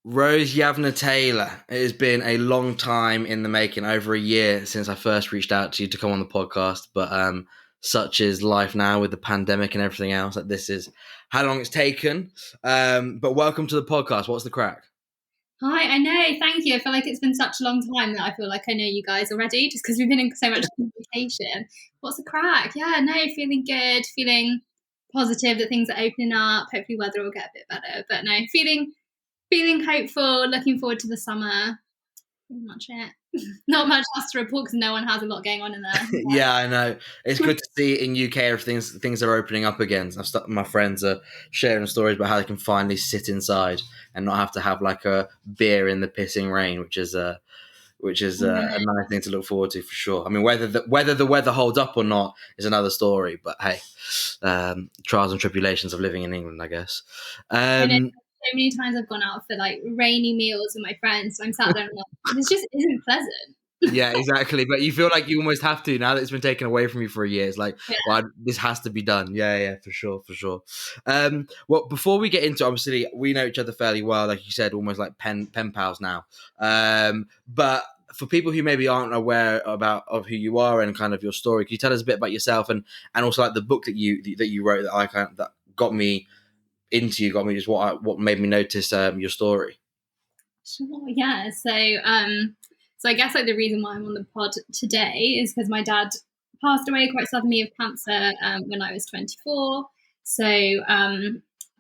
Rose Yavneh Taylor, it has been a long time in the making, over a year since I first reached out to you to come on the podcast. But such is life now with the pandemic and everything else. That this is how long it's taken. But welcome to the podcast. What's the crack? Hi, I know. Thank you. I feel like it's been such a long time that I feel like I know you guys already, just because we've been in so much communication. What's the crack? Yeah, no, feeling good, feeling positive that things are opening up. Hopefully, weather will get a bit better. But no, feeling hopeful. Looking forward to the summer. Pretty much it. Not much else to report because no one has a lot going on in there. Yeah, I know. It's good to see in UK things are opening up again. My friends are sharing stories about how they can finally sit inside and not have to have like a beer in the pissing rain, which is a nice thing to look forward to for sure. I mean, whether the weather holds up or not is another story. But hey, trials and tribulations of living in England, I guess. I know so many times I've gone out for like rainy meals with my friends. So I'm sat there and I'm like, this just isn't pleasant. Yeah, exactly. But you feel like you almost have to now that it's been taken away from you for a year. It's like, well, this has to be done. Yeah, for sure. Well, before we get into, obviously, we know each other fairly well, like you said, almost like pen pals now. But for people who maybe aren't aware of who you are and kind of your story, can you tell us a bit about yourself and also like the book that you wrote that got me into you, got me just what made me notice your story. Sure, yeah. So I guess like the reason why I'm on the pod today is because my dad passed away quite suddenly of cancer when I was 24. So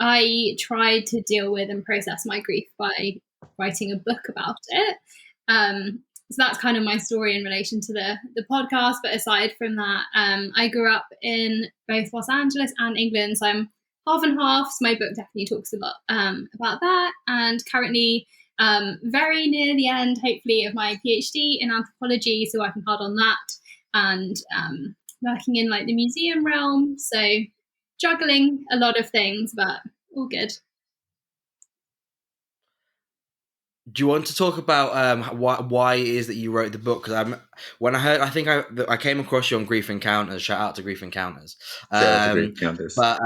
I tried to deal with and process my grief by writing a book about it. So that's kind of my story in relation to the podcast. But aside from that, I grew up in both Los Angeles and England. So I'm half and half. So my book definitely talks a lot about that. And currently very near the end, hopefully, of my PhD in anthropology. So working hard on that and working in like the museum realm. So juggling a lot of things, but all good. Do you want to talk about why it is that you wrote the book? Because I came across you on Grief Encounters. Shout out to Grief Encounters. But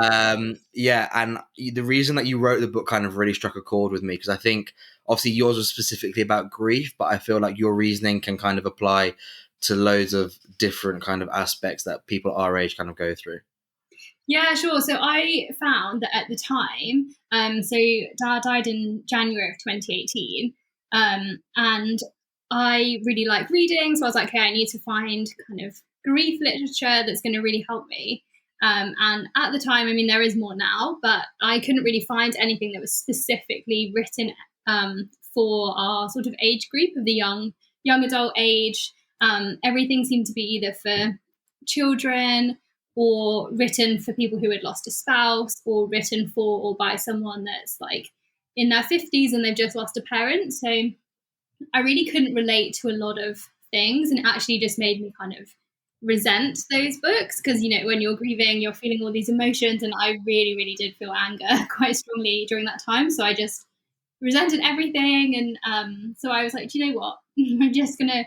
yeah, and the reason that you wrote the book kind of really struck a chord with me because I think obviously yours was specifically about grief, but I feel like your reasoning can kind of apply to loads of different kind of aspects that people our age kind of go through. Yeah, sure. So I found that at the time, so Dad died in January of 2018, and I really like reading. So I was like, okay, I need to find kind of grief literature that's going to really help me. And at the time, I mean, there is more now, but I couldn't really find anything that was specifically written for our sort of age group of the young adult age. Everything seemed to be either for children or written for people who had lost a spouse, or written for or by someone that's like in their 50s and they've just lost a parent. So I really couldn't relate to a lot of things, and it actually just made me kind of resent those books because, you know, when you're grieving, you're feeling all these emotions, and I really, really did feel anger quite strongly during that time. So I just resented everything, and so I was like, do you know what? I'm just going to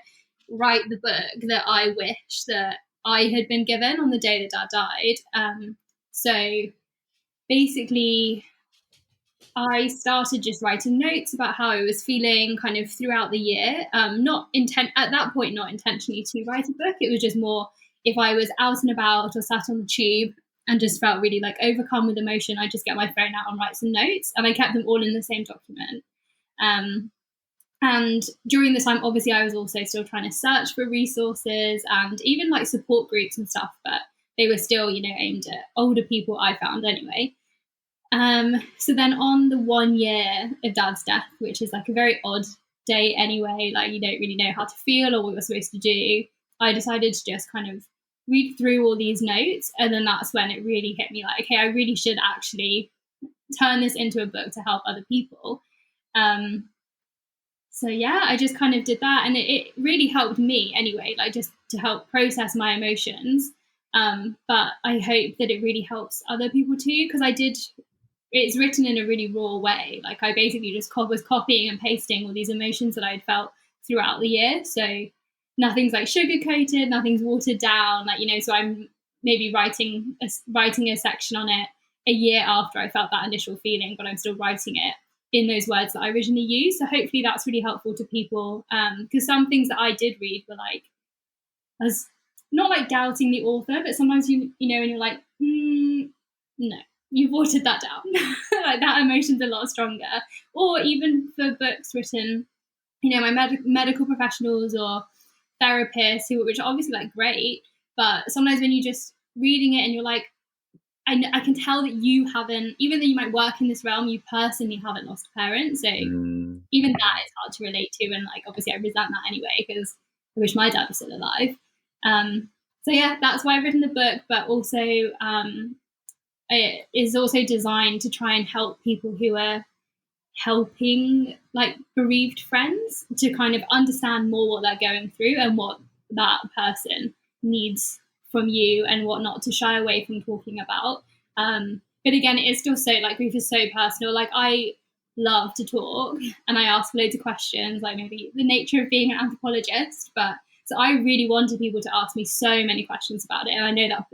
write the book that I wish that I had been given on the day that Dad died. So basically, I started just writing notes about how I was feeling kind of throughout the year. At that point, not intentionally to write a book. It was just more if I was out and about or sat on the tube and just felt really like overcome with emotion, I'd just get my phone out and write some notes, and I kept them all in the same document. And during this time, obviously, I was also still trying to search for resources and even like support groups and stuff, but they were still, you know, aimed at older people, I found anyway. So then on the 1 year of Dad's death, which is like a very odd day anyway, like you don't really know how to feel or what you're supposed to do, I decided to just kind of read through all these notes. And then that's when it really hit me like, okay, I really should actually turn this into a book to help other people. So yeah, I just kind of did that, and it really helped me anyway, like just to help process my emotions. But I hope that it really helps other people too, because it's written in a really raw way. Like I basically just was copying and pasting all these emotions that I'd felt throughout the year. So nothing's like sugar coated, nothing's watered down. Like, you know, so I'm maybe writing a section on it a year after I felt that initial feeling, but I'm still writing it in those words that I originally used. So hopefully that's really helpful to people, because some things that I did read were like, as not like doubting the author, but sometimes you know, and you're like, no, you've watered that down. Like that emotion's a lot stronger. Or even for books written, you know, my medical professionals or therapists, which are obviously like great, but sometimes when you just reading it and you're like, I can tell that you haven't, even though you might work in this realm, you personally haven't lost a parent. So even that is hard to relate to. And like, obviously I resent that anyway, because I wish my dad was still alive. So yeah, that's why I've written the book, but also it is also designed to try and help people who are helping like bereaved friends to kind of understand more what they're going through and what that person needs from you and what not to shy away from talking about. But again, it is still so like grief is so personal. Like I love to talk and I ask loads of questions, like maybe the nature of being an anthropologist. But so I really wanted people to ask me so many questions about it. And I know that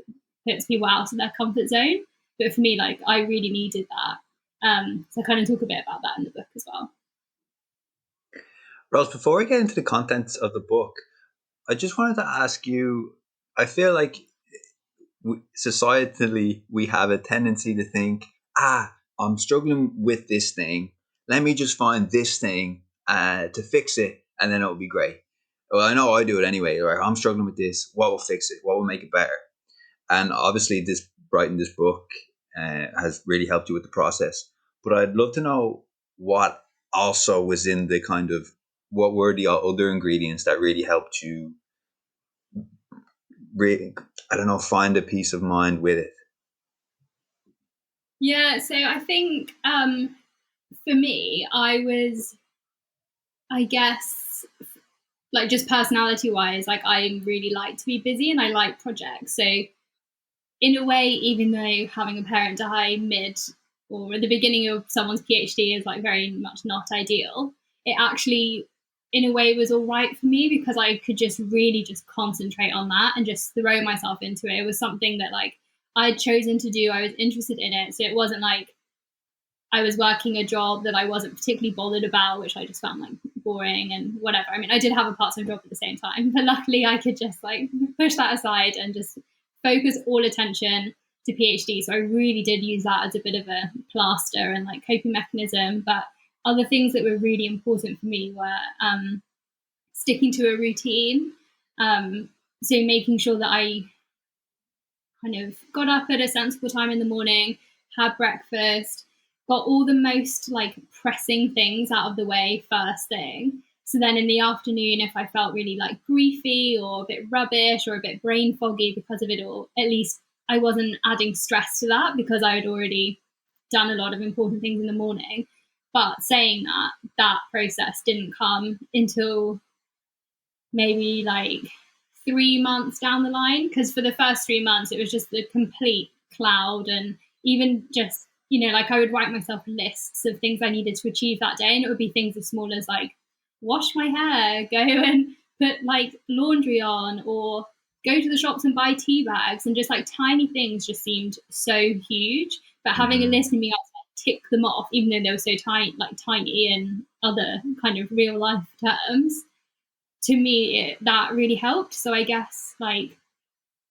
puts people out of their comfort zone. But for me, like I really needed that. So I kind of talk a bit about that in the book as well. Rose, before we get into the contents of the book, I just wanted to ask you, I feel like societally we have a tendency to think, I'm struggling with this thing. Let me just find this thing to fix it, and then it'll be great. Well, I know I do it anyway. Right? I'm struggling with this. What will fix it? What will make it better? And obviously, writing this book has really helped you with the process. But I'd love to know what also was in the kind of, what were the other ingredients that really helped you, find a peace of mind with it? Yeah, so I think for me, I guess, like just personality wise, like I really like to be busy and I like projects. So in a way, even though having a parent die mid or at the beginning of someone's PhD is like very much not ideal, it actually in a way was all right for me because I could just really just concentrate on that and just throw myself into it. It was something that like I'd chosen to do. I was interested in it. So it wasn't like I was working a job that I wasn't particularly bothered about, which I just found like boring and whatever. I mean, I did have a part-time job at the same time, but luckily I could just like push that aside and just focus all attention to PhD. So I really did use that as a bit of a plaster and like coping mechanism. But other things that were really important for me were sticking to a routine. So making sure that I kind of got up at a sensible time in the morning, had breakfast, got all the most like pressing things out of the way first thing. So then in the afternoon, if I felt really like griefy or a bit rubbish or a bit brain foggy because of it all, at least I wasn't adding stress to that because I had already done a lot of important things in the morning. But saying that, that process didn't come until maybe like 3 months down the line, because for the first 3 months it was just the complete cloud. And even just, you know, like I would write myself lists of things I needed to achieve that day, and it would be things as small as like wash my hair, go and put like laundry on, or go to the shops and buy tea bags, and just like tiny things just seemed so huge. But having a list and being able to tick them off, even though they were so tiny in other kind of real life terms, to me that really helped. So I guess like,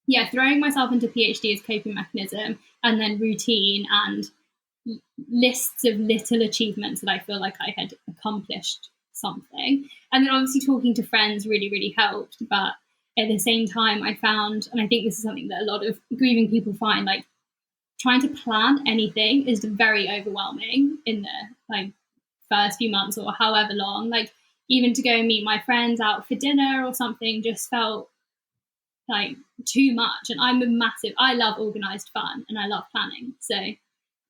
yeah, throwing myself into PhD as coping mechanism, and then routine and lists of little achievements that I feel like I had accomplished something. And then obviously talking to friends really, really helped. But at the same time, I found, and I think this is something that a lot of grieving people find, like trying to plan anything is very overwhelming in the like first few months or however long. Like even to go and meet my friends out for dinner or something just felt like too much. And I love organized fun and I love planning. So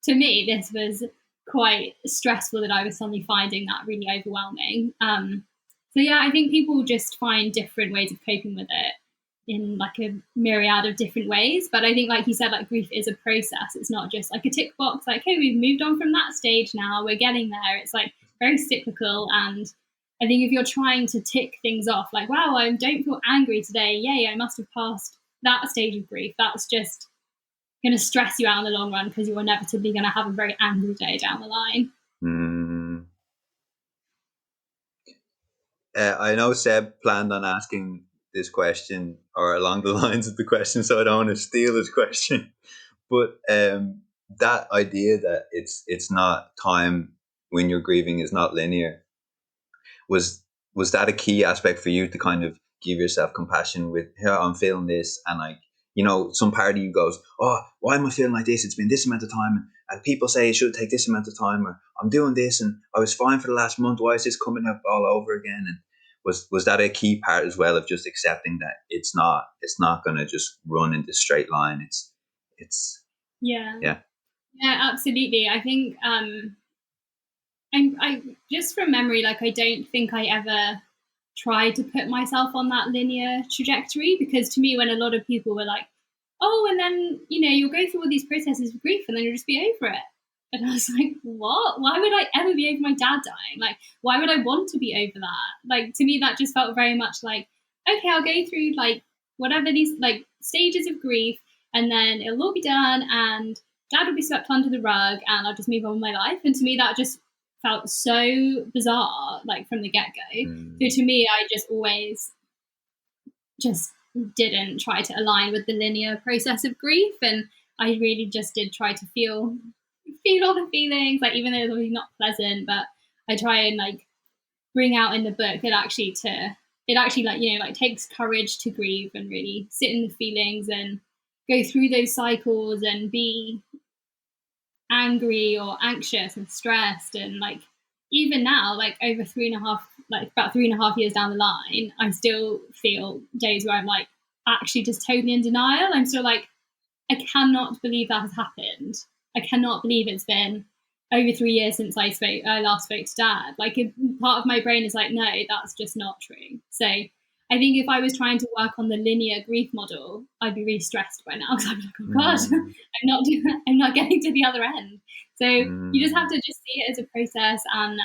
to me, this was quite stressful that I was suddenly finding that really overwhelming. So yeah, I think people just find different ways of coping with it in like a myriad of different ways. But I think, like you said, like grief is a process. It's not just like a tick box, like, hey, we've moved on from that stage now, we're getting there. It's like very cyclical. And I think if you're trying to tick things off, like, wow, I don't feel angry today, yay, I must have passed that stage of grief, that's just going to stress you out in the long run, because you're inevitably going to have a very angry day down the line. I know Seb planned on asking this question or along the lines of the question, so I don't want to steal his question. But that idea that it's not time when you're grieving is not linear, was was that a key aspect for you to kind of give yourself compassion with, here, I'm feeling this, and like, some part of you goes, oh, why am I feeling like this? It's been this amount of time, and people say it should take this amount of time, or I'm doing this and I was fine for the last month. Why is this coming up all over again? And was that a key part as well of just accepting that it's not going to just run in this straight line? It's Yeah. yeah. Yeah, absolutely. I think I just from memory, like I don't think I ever tried to put myself on that linear trajectory, because to me, when a lot of people were like, oh, and then you'll go through all these processes of grief and then you'll just be over it. And I was like, what? Why would I ever be over my dad dying? Like, why would I want to be over that? Like, to me, that just felt very much like, okay, I'll go through like whatever these like stages of grief, and then it'll all be done, and dad will be swept under the rug, and I'll just move on with my life. And to me, that just felt so bizarre, like from the get-go. So to me, I just always just didn't try to align with the linear process of grief, and I really just did try to feel all the feelings, like even though it's obviously not pleasant, but I try and like bring out in the book that it actually like takes courage to grieve and really sit in the feelings and go through those cycles and be angry or anxious and stressed. And like even now, like over about 3.5 years down the line, I still feel days where I'm like actually just totally in denial. I'm still like, I cannot believe that has happened. I cannot believe it's been over 3 years since I last spoke to dad. Like part of my brain is like, no, that's just not true. So I think if I was trying to work on the linear grief model, I'd be really stressed by now, because I'd be like, oh god, I'm not getting to the other end. So you just have to just see it as a process. And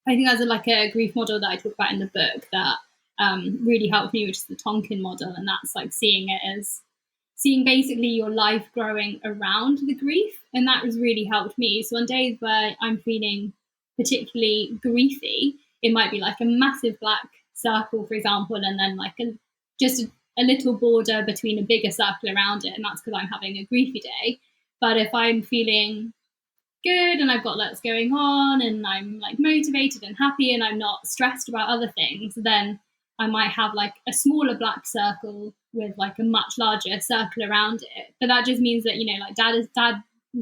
I think there's like a grief model that I talk about in the book that really helped me, which is the Tonkin model, and that's like seeing basically your life growing around the grief. And that has really helped me. So on days where I'm feeling particularly griefy, it might be like a massive black circle, for example, and then like just a little border between a bigger circle around it. And that's because I'm having a griefy day. But if I'm feeling good and I've got lots going on and I'm like motivated and happy and I'm not stressed about other things, then I might have like a smaller black circle with like a much larger circle around it. But that just means that, like dad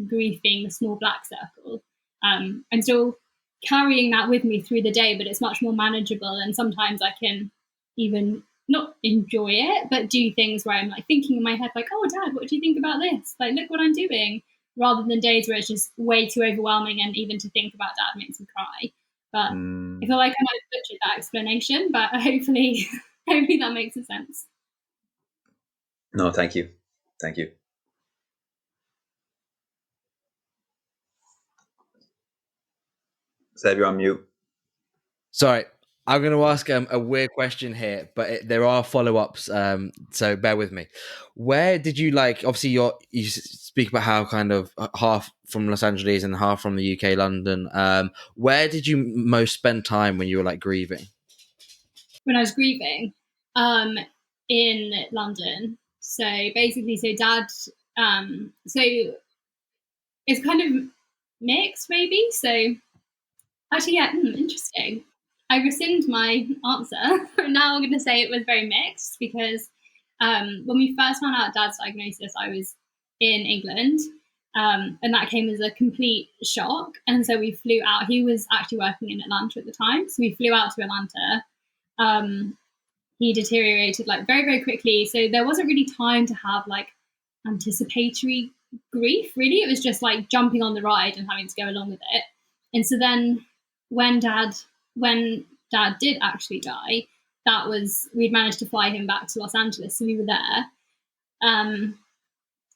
grief being the small black circle, I'm still carrying that with me through the day, but it's much more manageable. And sometimes I can even not enjoy it, but do things where I'm like thinking in my head, like, oh, dad, what do you think about this? Like, look what I'm doing. Rather than days where it's just way too overwhelming, and even to think about dad makes me cry. But I feel like I might have butchered that explanation, but hopefully that makes sense. No, thank you. Seb, you're on mute. Sorry, I'm going to ask a weird question here, but there are follow-ups, so bear with me. Where did you obviously you speak about how kind of half from Los Angeles and half from the UK, London. Where did you most spend time when you were like grieving? When I was grieving, in London. So basically, dad, so it's kind of mixed maybe. So actually, yeah, interesting. I rescind my answer. Now I'm going to say it was very mixed, because when we first found out dad's diagnosis, I was in England, and that came as a complete shock. And so we flew out. He was actually working in Atlanta at the time, so we flew out to Atlanta. He deteriorated like very, very quickly. So there wasn't really time to have like anticipatory grief, really. It was just like jumping on the ride and having to go along with it. And so then when dad did actually die, we'd managed to fly him back to Los Angeles. So we were there.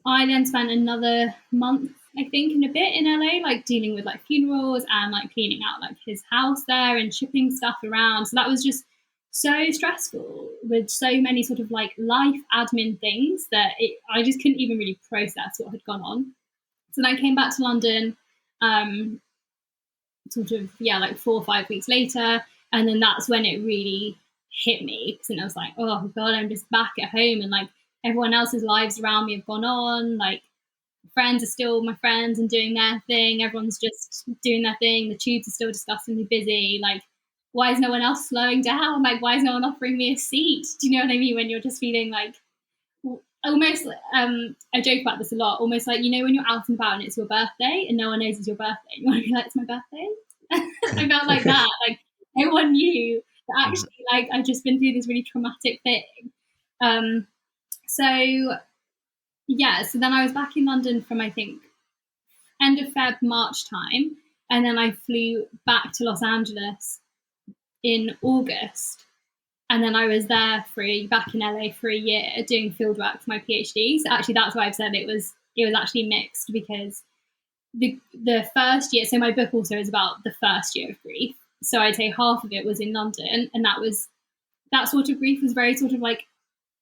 I then spent another month, I think, in a bit in LA, like dealing with like funerals and like cleaning out like his house there and shipping stuff around. So that was just so stressful, with so many sort of like life admin things that I just couldn't even really process what had gone on. So then I came back to London, like 4 or 5 weeks later, And then that's when it really hit me, because then I was like, oh God, I'm just back at home, and like everyone else's lives around me have gone on. Like friends are still my friends and doing their thing. Everyone's just doing their thing. The tubes are still disgustingly busy. Like, why is no one else slowing down? Like, why is no one offering me a seat? Do you know what I mean? When you're just feeling like almost, I joke about this a lot, almost like, you know, when you're out and about and it's your birthday and no one knows it's your birthday, you want to be like, it's my birthday. I felt like that. Like, no one knew that actually, like, I've just been through this really traumatic thing. So yeah, so then I was back in London from, I think, end of Feb, March time. And then I flew back to Los Angeles in August. And then I was there back in LA for a year doing fieldwork for my PhD. So actually, that's why I've said it was actually mixed, because the first year, so my book also is about the first year of grief. So I'd say half of it was in London, and that sort of grief was very sort of like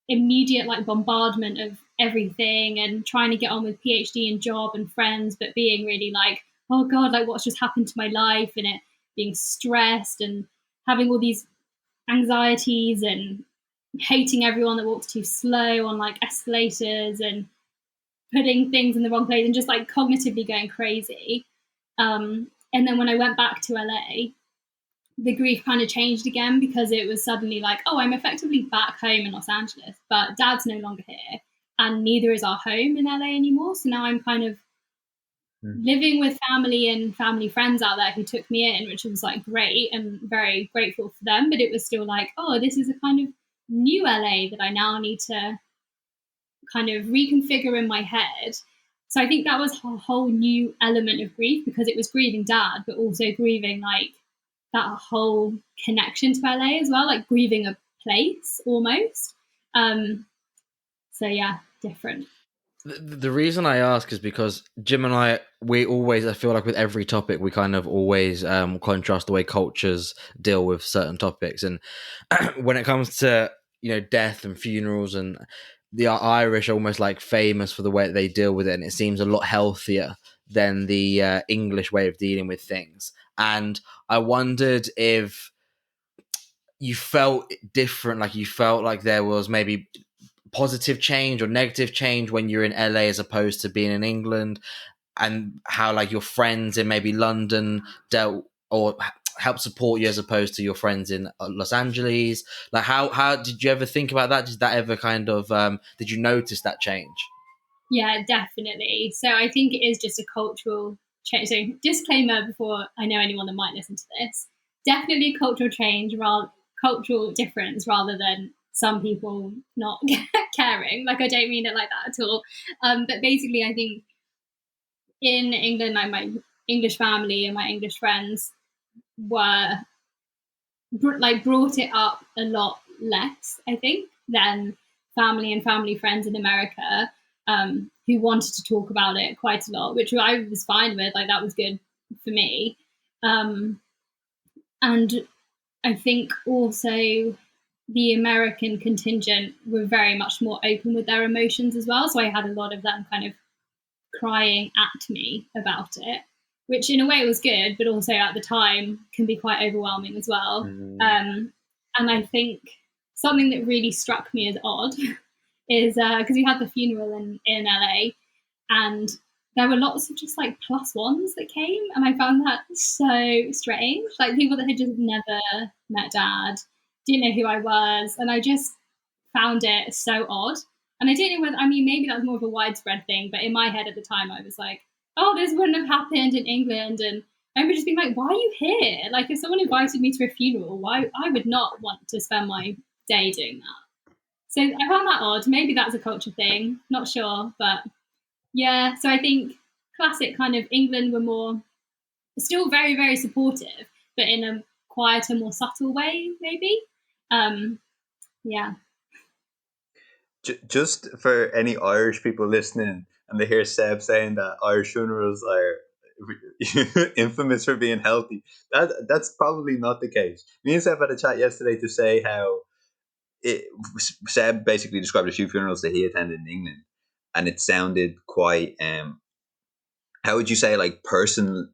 immediate, like bombardment of everything and trying to get on with PhD and job and friends, but being really like, oh God, like what's just happened to my life, and it being stressed and having all these anxieties and hating everyone that walks too slow on like escalators and putting things in the wrong place and just like cognitively going crazy. And then when I went back to LA, the grief kind of changed again, because it was suddenly like, oh, I'm effectively back home in Los Angeles, but Dad's no longer here, and neither is our home in LA anymore. So now I'm kind of living with family and family friends out there who took me in, which was like great and very grateful for them. But it was still like, oh, this is a kind of new LA that I now need to kind of reconfigure in my head. So I think that was a whole new element of grief, because it was grieving Dad, but also grieving like that whole connection to LA as well, like grieving a place almost. So yeah, different. The reason I ask is because Jim and I feel like with every topic, we kind of always contrast the way cultures deal with certain topics. And when it comes to, you know, death and funerals, and the Irish are almost like famous for the way they deal with it. And it seems a lot healthier than the English way of dealing with things. And I wondered if you felt different, like you felt like there was maybe positive change or negative change when you're in LA as opposed to being in England, and how like your friends in maybe London dealt or helped support you as opposed to your friends in Los Angeles. Like how did you ever think about that? Did that ever kind of did you notice that change? Yeah, definitely. So I think it is just a cultural change. So disclaimer before I know anyone that might listen to this, definitely cultural change, cultural difference, rather than some people not caring. Like, I don't mean it like that at all. But basically, I think in England, like my English family and my English friends were brought it up a lot less, I think, than family and family friends in America, who wanted to talk about it quite a lot, which I was fine with. Like, that was good for me. And I think also the American contingent were very much more open with their emotions as well. So I had a lot of them kind of crying at me about it, which in a way was good, but also at the time can be quite overwhelming as well. And I think something that really struck me as odd is because we had the funeral in LA, and there were lots of just like plus ones that came, and I found that so strange. Like people that had just never met Dad, didn't know who I was, and I just found it so odd. And I don't know whether, I mean, maybe that's more of a widespread thing, but in my head at the time, I was like, oh, this wouldn't have happened in England. And I remember just being like, why are you here? Like, if someone invited me to a funeral, why I would not want to spend my day doing that. So I found that odd. Maybe that's a culture thing, not sure. But yeah, so I think classic kind of England were more, still very, very supportive, but in a quieter, more subtle way, maybe. Yeah. Just for any Irish people listening, and they hear Seb saying that Irish funerals are infamous for being healthy, that's probably not the case. Me and Seb had a chat yesterday to say how Seb basically described a few funerals that he attended in England, and it sounded quite how would you say, like person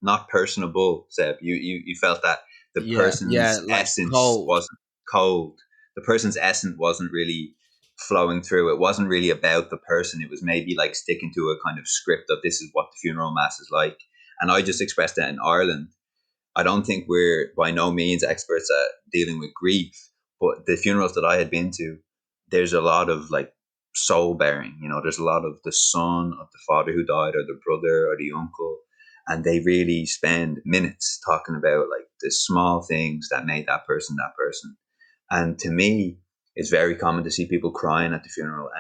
not personable, Seb? You felt that the yeah, person's like essence cold. wasn't cold. The person's essence wasn't really flowing through. It wasn't really about the person. It was maybe like sticking to a kind of script of this is what the funeral mass is like. And I just expressed that in Ireland. I don't think we're by no means experts at dealing with grief, but the funerals that I had been to, there's a lot of like soul bearing. You know, there's a lot of the son of the father who died, or the brother, or the uncle, and they really spend minutes talking about like the small things that made that person that person. And to me, it's very common to see people crying at the funeral,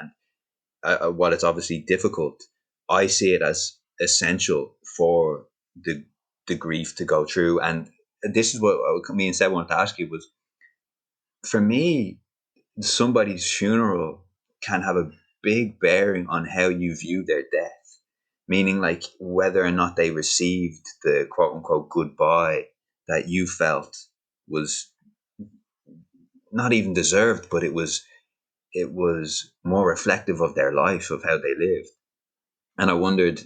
and while it's obviously difficult, I see it as essential for the the grief to go through. And this is what me and Seb wanted to ask you was, for me, somebody's funeral can have a big bearing on how you view their death. Meaning, like, whether or not they received the quote unquote goodbye that you felt was not even deserved, but it was more reflective of their life, of how they lived. And I wondered,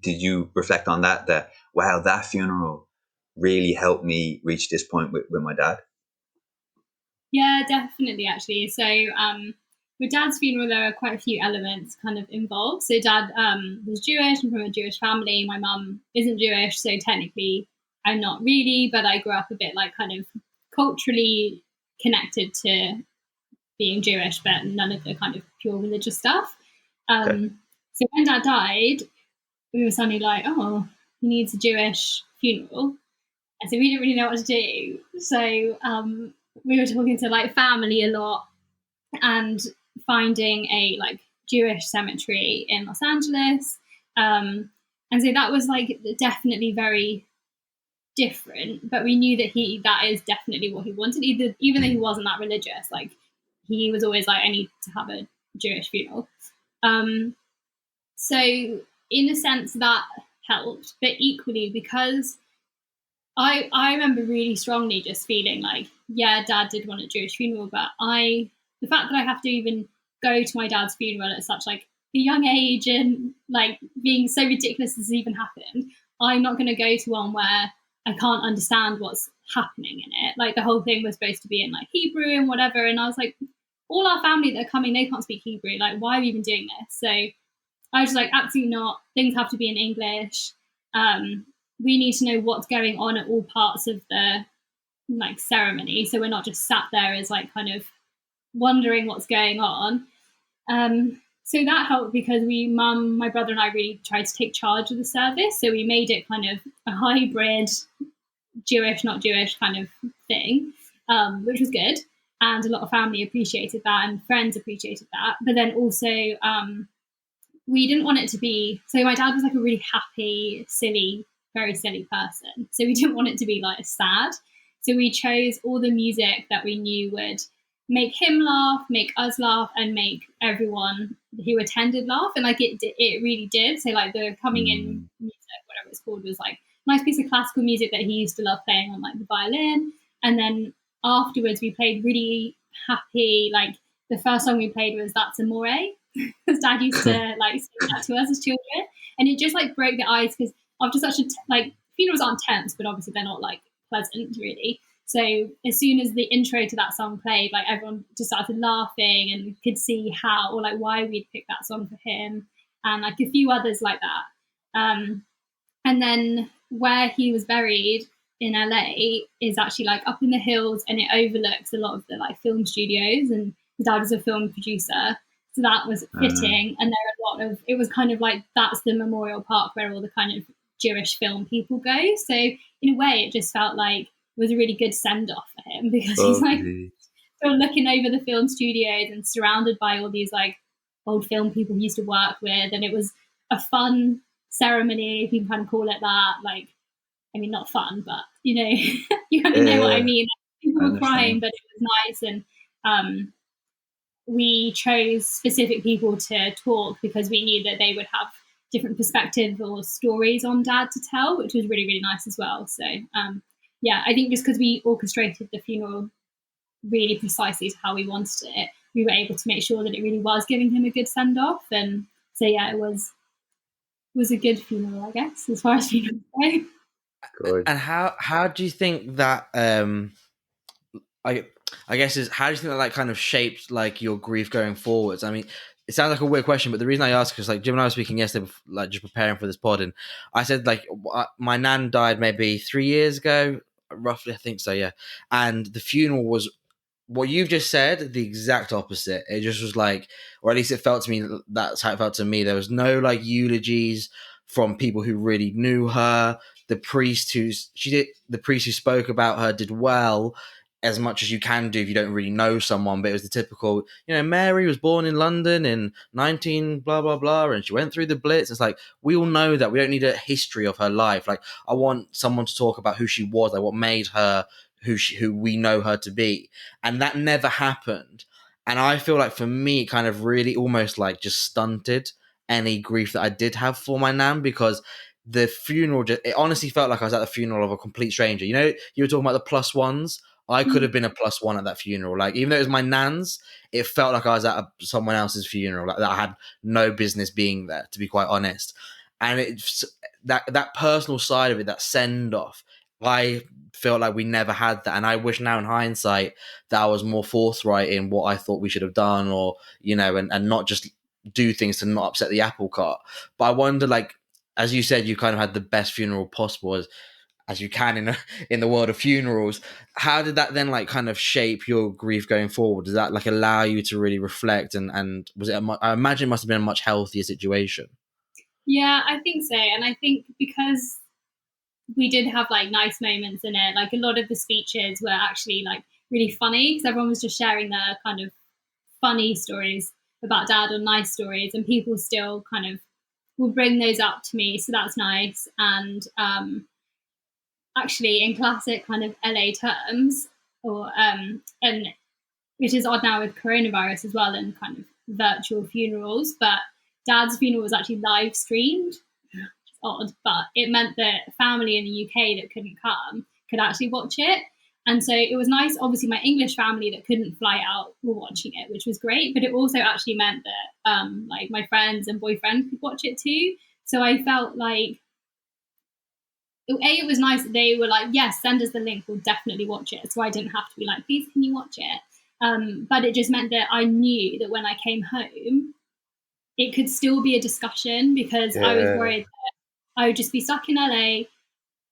did you reflect on that? That wow, that funeral really helped me reach this point with my dad. Yeah, definitely, actually. So, with Dad's funeral, there are quite a few elements kind of involved. So, Dad was Jewish and from a Jewish family. My mum isn't Jewish, so technically, I'm not really, but I grew up a bit like kind of culturally connected to being Jewish, but none of the kind of pure religious stuff. Okay. So, when Dad died, we were suddenly like, oh, he needs a Jewish funeral. And so we didn't really know what to do. So we were talking to like family a lot and finding a like Jewish cemetery in Los Angeles. And so that was like definitely very different, but we knew that that is definitely what he wanted. Even though he wasn't that religious, like he was always like, I need to have a Jewish funeral. So in a sense that helped, but equally because I remember really strongly just feeling like, yeah, Dad did want a Jewish funeral, but the fact that I have to even go to my dad's funeral at such like a young age and like being so ridiculous this has even happened, I'm not going to go to one where I can't understand what's happening in it. Like the whole thing was supposed to be in like Hebrew and whatever, and I was like, all our family that are coming, they can't speak Hebrew. Like, why are we even doing this? So I was like, absolutely not. Things have to be in English. We need to know what's going on at all parts of the like ceremony, so we're not just sat there as like kind of wondering what's going on. So that helped because my brother and I really tried to take charge of the service, so we made it kind of a hybrid Jewish not Jewish kind of thing, which was good, and a lot of family appreciated that and friends appreciated that. But then also we didn't want it to be, so my dad was like a really happy, silly, very silly person. So we didn't want it to be like sad. So we chose all the music that we knew would make him laugh, make us laugh, and make everyone who attended laugh. And like it really did. So like the coming in music, whatever it's called, was like a nice piece of classical music that he used to love playing on like the violin. And then afterwards we played really happy, like the first song we played was That's Amore. Because Dad used to like sing that to us as children, and it just like broke the ice because after such a like funerals aren't tense, but obviously they're not like pleasant really. So as soon as the intro to that song played, like everyone just started laughing and could see how or like why we'd picked that song for him, and like a few others like that. And then where he was buried in LA is actually like up in the hills, and it overlooks a lot of the like film studios, and Dad was a film producer. So that was fitting. And there are a lot of, it was kind of like, that's the memorial park where all the kind of Jewish film people go. So in a way, it just felt like it was a really good send off for him because he's like sort of looking over the film studios and surrounded by all these like old film people he used to work with. And it was a fun ceremony, if you can kind of call it that. Like, I mean, not fun, but you know, you kind of know what I mean. People were crying, but it was nice. And we chose specific people to talk because we knew that they would have different perspectives or stories on Dad to tell, which was really, really nice as well. So, yeah, I think just because we orchestrated the funeral really precisely to how we wanted it, we were able to make sure that it really was giving him a good send-off. And so, yeah, it was a good funeral, I guess, as far as funerals go. Good. And how do you think that I I guess is how do you think that like kind of shaped like your grief going forwards? I mean, it sounds like a weird question, but the reason I ask is like Jim and I were speaking yesterday, like just preparing for this pod, and I said like my nan died maybe 3 years ago, roughly, I think so, yeah. And the funeral was what you've just said, the exact opposite. It just was like, or at least it felt to me that's how it felt to me. There was no like eulogies from people who really knew her. The priest who spoke about her did well, as much as you can do if you don't really know someone. But it was the typical, Mary was born in London in 19 blah blah blah, and she went through the Blitz. It's like we all know that. We don't need a history of her life. Like I want someone to talk about who she was, like what made her who we know her to be, and that never happened. And I feel like for me, it kind of really almost like just stunted any grief that I did have for my nan, because the funeral it honestly felt like I was at the funeral of a complete stranger. You were talking about the plus ones. I could have been a plus one at that funeral. Like, even though it was my nan's, it felt like I was at someone else's funeral, like that I had no business being there, to be quite honest. And it's that personal side of it, that send off, I feel like we never had that. And I wish now in hindsight that I was more forthright in what I thought we should have done, or, and not just do things to not upset the apple cart. But I wonder, like, as you said, you kind of had the best funeral possible as you can in the world of funerals. How did that then like kind of shape your grief going forward? Does that like allow you to really reflect, and was it I imagine it must have been a much healthier situation? Yeah, I think so. And I think because we did have like nice moments in it, like a lot of the speeches were actually like really funny because everyone was just sharing their kind of funny stories about dad, or nice stories, and people still kind of will bring those up to me, so that's nice. And actually in classic kind of LA terms, or and which is odd now with coronavirus as well, and kind of virtual funerals, but dad's funeral was actually live streamed, which is odd, but it meant that family in the UK that couldn't come could actually watch it. And so it was nice. Obviously, my English family that couldn't fly out were watching it, which was great. But it also actually meant that like my friends and boyfriend could watch it too. So I felt like it was nice that they were like, yes, send us the link, we'll definitely watch it. So I didn't have to be like, please, can you watch it? But it just meant that I knew that when I came home, it could still be a discussion, because I was worried that I would just be stuck in LA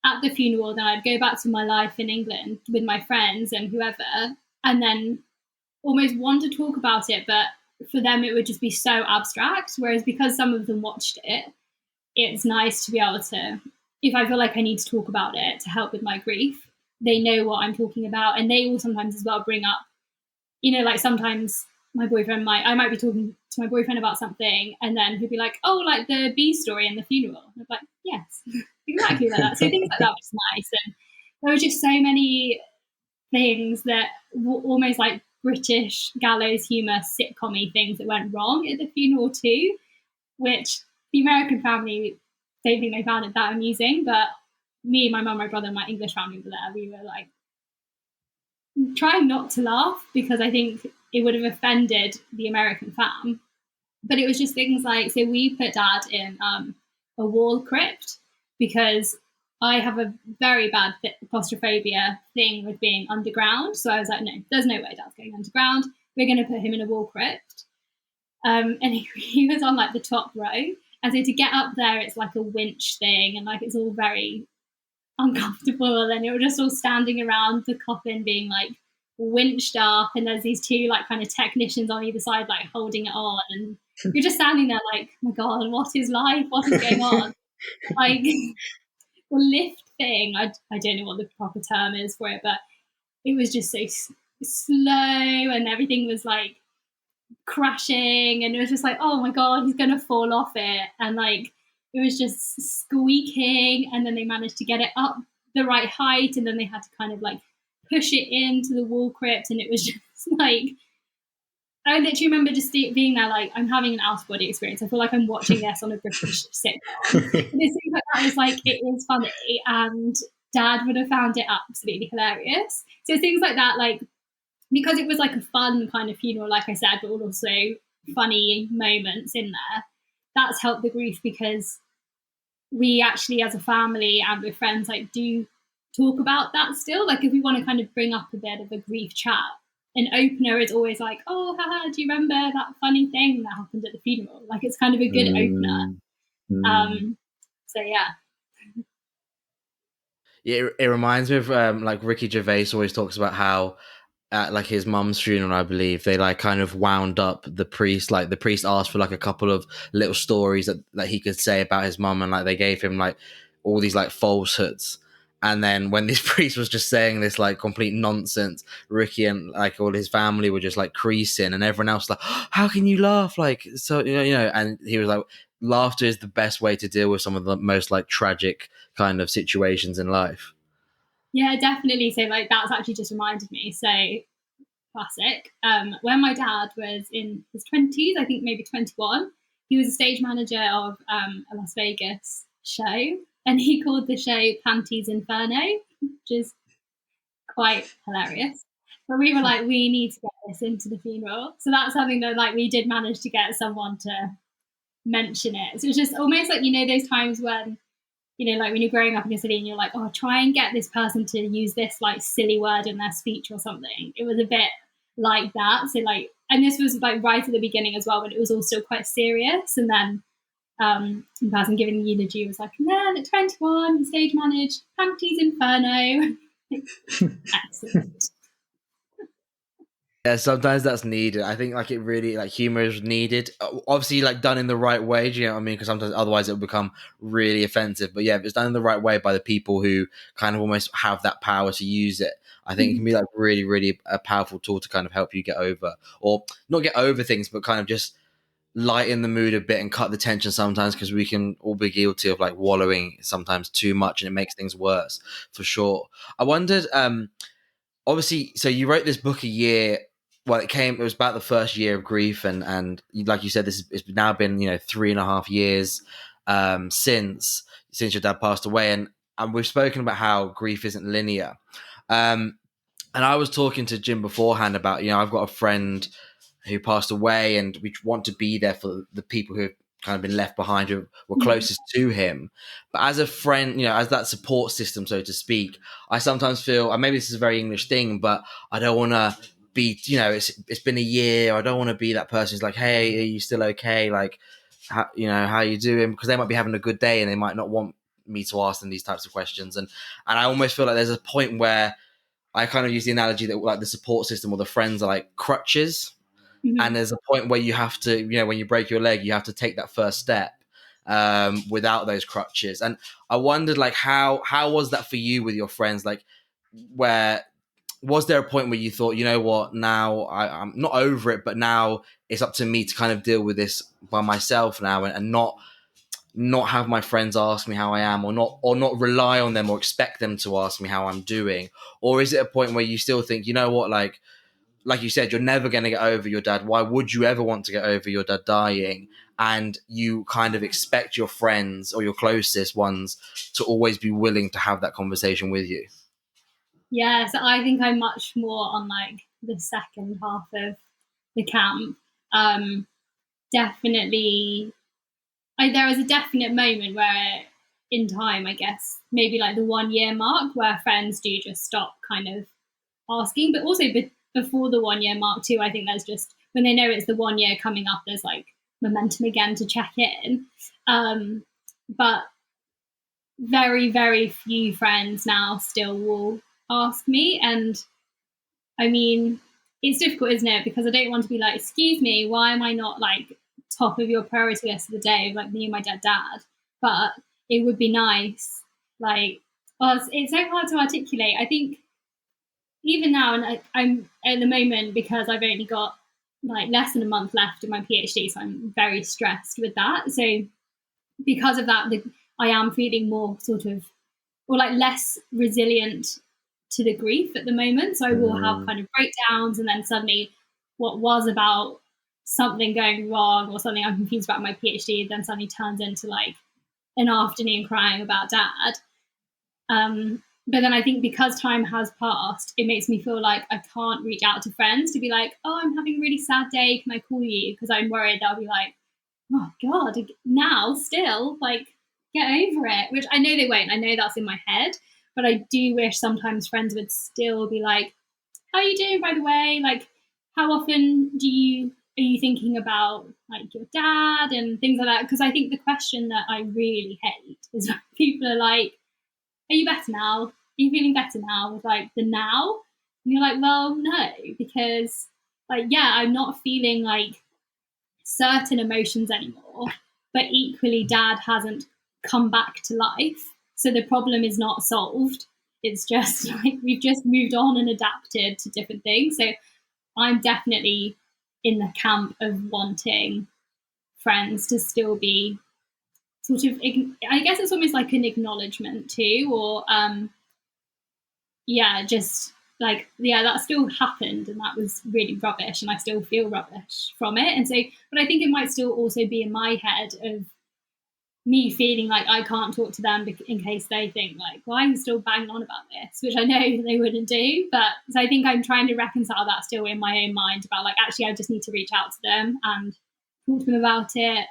at the funeral, then I'd go back to my life in England with my friends and whoever, and then almost want to talk about it, but for them it would just be so abstract. Whereas because some of them watched it, it's nice to be able to, if I feel like I need to talk about it to help with my grief, they know what I'm talking about. And they will sometimes as well bring up, like sometimes I might be talking to my boyfriend about something, and then he'll be like, oh, like the B story in the funeral. And I'm like, yes, exactly like that. So things like that was nice. And there were just so many things that were almost like British gallows humor, sitcom-y things that went wrong at the funeral too, which the American family don't think they found it that amusing. But me, my mum, my brother, and my English family were there. We were like trying not to laugh, because I think it would have offended the American fam. But it was just things like, so we put dad in a wall crypt, because I have a very bad claustrophobia thing with being underground. So I was like, no, there's no way dad's going underground. We're going to put him in a wall crypt. And he was on like the top row. And so to get up there, it's like a winch thing, and like it's all very uncomfortable. And they were just all standing around the coffin being like winched up, and there's these two like kind of technicians on either side like holding it on, and you're just standing there like, oh my god, what is life, what is going on? Like the lift thing, I don't know what the proper term is for it, but it was just so slow, and everything was like crashing, and it was just like, oh my god, he's gonna fall off it. And like it was just squeaking, and then they managed to get it up the right height, and then they had to kind of like push it into the wall crypt. And it was just like, I literally remember just being there like, I'm having an out-of-body experience. I feel like I'm watching this on a British sitcom. And it seems like that was like, it is funny, and dad would have found it absolutely hilarious. So things like that, like, because it was like a fun kind of funeral, like I said, but also funny moments in there, that's helped the grief, because we actually, as a family and with friends, like do talk about that still. Like if we want to kind of bring up a bit of a grief chat, an opener is always like, oh, haha, do you remember that funny thing that happened at the funeral? Like it's kind of a good opener. So yeah. Yeah, it reminds me of like Ricky Gervais always talks about how at like his mum's funeral, I believe, they like kind of wound up the priest. Like the priest asked for like a couple of little stories that he could say about his mum, and like they gave him like all these like falsehoods. And then when this priest was just saying this like complete nonsense, Ricky and like all his family were just like creasing, and everyone else like, oh, how can you laugh? Like so, you know. And he was like, laughter is the best way to deal with some of the most like tragic kind of situations in life. Yeah, definitely. So like that's actually just reminded me. So classic. When my dad was in his 20s, I think maybe 21, he was a stage manager of a Las Vegas show, and he called the show Panties Inferno, which is quite hilarious. But we were like, we need to get this into the funeral. So that's something that like we did manage to get someone to mention it. So it's just almost like, you know, those times when, you know, like when you're growing up in a city and you're like, oh, try and get this person to use this like silly word in their speech or something. It was a bit like that. So like, and this was like right at the beginning as well, when it was all still quite serious. And then the person giving the eulogy was like, and then at 21, stage managed Panties Inferno. Excellent. Yeah, sometimes that's needed. I think like it really like humor is needed. Obviously, like done in the right way. Do you know what I mean? Because sometimes otherwise it will become really offensive. But yeah, if it's done in the right way by the people who kind of almost have that power to use it, I think it can be like really, really a powerful tool to kind of help you get over, or not get over things, but kind of just lighten the mood a bit and cut the tension sometimes, because we can all be guilty of like wallowing sometimes too much, and it makes things worse for sure. I wondered, obviously, so you wrote this book a year. Well, it was about the first year of grief, and like you said, it's now been 3.5 years since your dad passed away, and we've spoken about how grief isn't linear. And I was talking to Jim beforehand about, I've got a friend who passed away, and we want to be there for the people who have kind of been left behind, who were closest to him. But as a friend, as that support system, so to speak, I sometimes feel, and maybe this is a very English thing, but I don't want to be, it's been a year. I don't want to be that person who's like, hey, are you still okay? Like, how are you doing? Because they might be having a good day and they might not want me to ask them these types of questions. And I almost feel like there's a point where I kind of use the analogy that like the support system or the friends are like crutches. And there's a point where you have to, when you break your leg, you have to take that first step without those crutches. And I wondered, like, how was that for you with your friends? Like, where was there a point where you thought, you know what, now I'm not over it, but now it's up to me to kind of deal with this by myself now, and not have my friends ask me how I am, or not rely on them or expect them to ask me how I'm doing? Or is it a point where you still think, you know what, like you said, you're never going to get over your dad. Why would you ever want to get over your dad dying? And you kind of expect your friends or your closest ones to always be willing to have that conversation with you. Yeah, so I think I'm much more on like the second half of the camp. Definitely, there was a definite moment where in time, I guess, maybe like the 1 year mark, where friends do just stop kind of asking, but also before the 1 year mark too, I think there's just, when they know it's the 1 year coming up, there's like momentum again to check in. But very, very few friends now still will ask me. And I mean, it's difficult, isn't it? Because I don't want to be like, excuse me, why am I not like top of your priority list of the day, like me and my dad? But it would be nice. Like, it's so hard to articulate. I think even now, and I'm at the moment, because I've only got like less than a month left in my PhD, so I'm very stressed with that. So because of that, I am feeling more sort of, or like less resilient to the grief at the moment. So I will have kind of breakdowns, and then suddenly what was about something going wrong or something I'm confused about my PhD then suddenly turns into like an afternoon crying about dad. But then I think because time has passed, it makes me feel like I can't reach out to friends to be like, oh, I'm having a really sad day, can I call you? Because I'm worried they'll be like, oh God, now still, like, get over it, which I know they won't. I know that's in my head, but I do wish sometimes friends would still be like, how are you doing, by the way? Like, how often are you thinking about like your dad and things like that? Because I think the question that I really hate is when people are like, are you better now? Are you feeling better now? With like the now? And you're like, well, no, because like, yeah, I'm not feeling like certain emotions anymore, but equally dad hasn't come back to life. So the problem is not solved. It's just like we've just moved on and adapted to different things. So I'm definitely in the camp of wanting friends to still be sort of, I guess it's almost like an acknowledgement too, or just like, yeah, that still happened and that was really rubbish and I still feel rubbish from it. And so, but I think it might still also be in my head of me feeling like I can't talk to them in case they think like, why are you still banging on about this? Which I know they wouldn't do. But so I think I'm trying to reconcile that still in my own mind about like, actually, I just need to reach out to them and talk to them about it.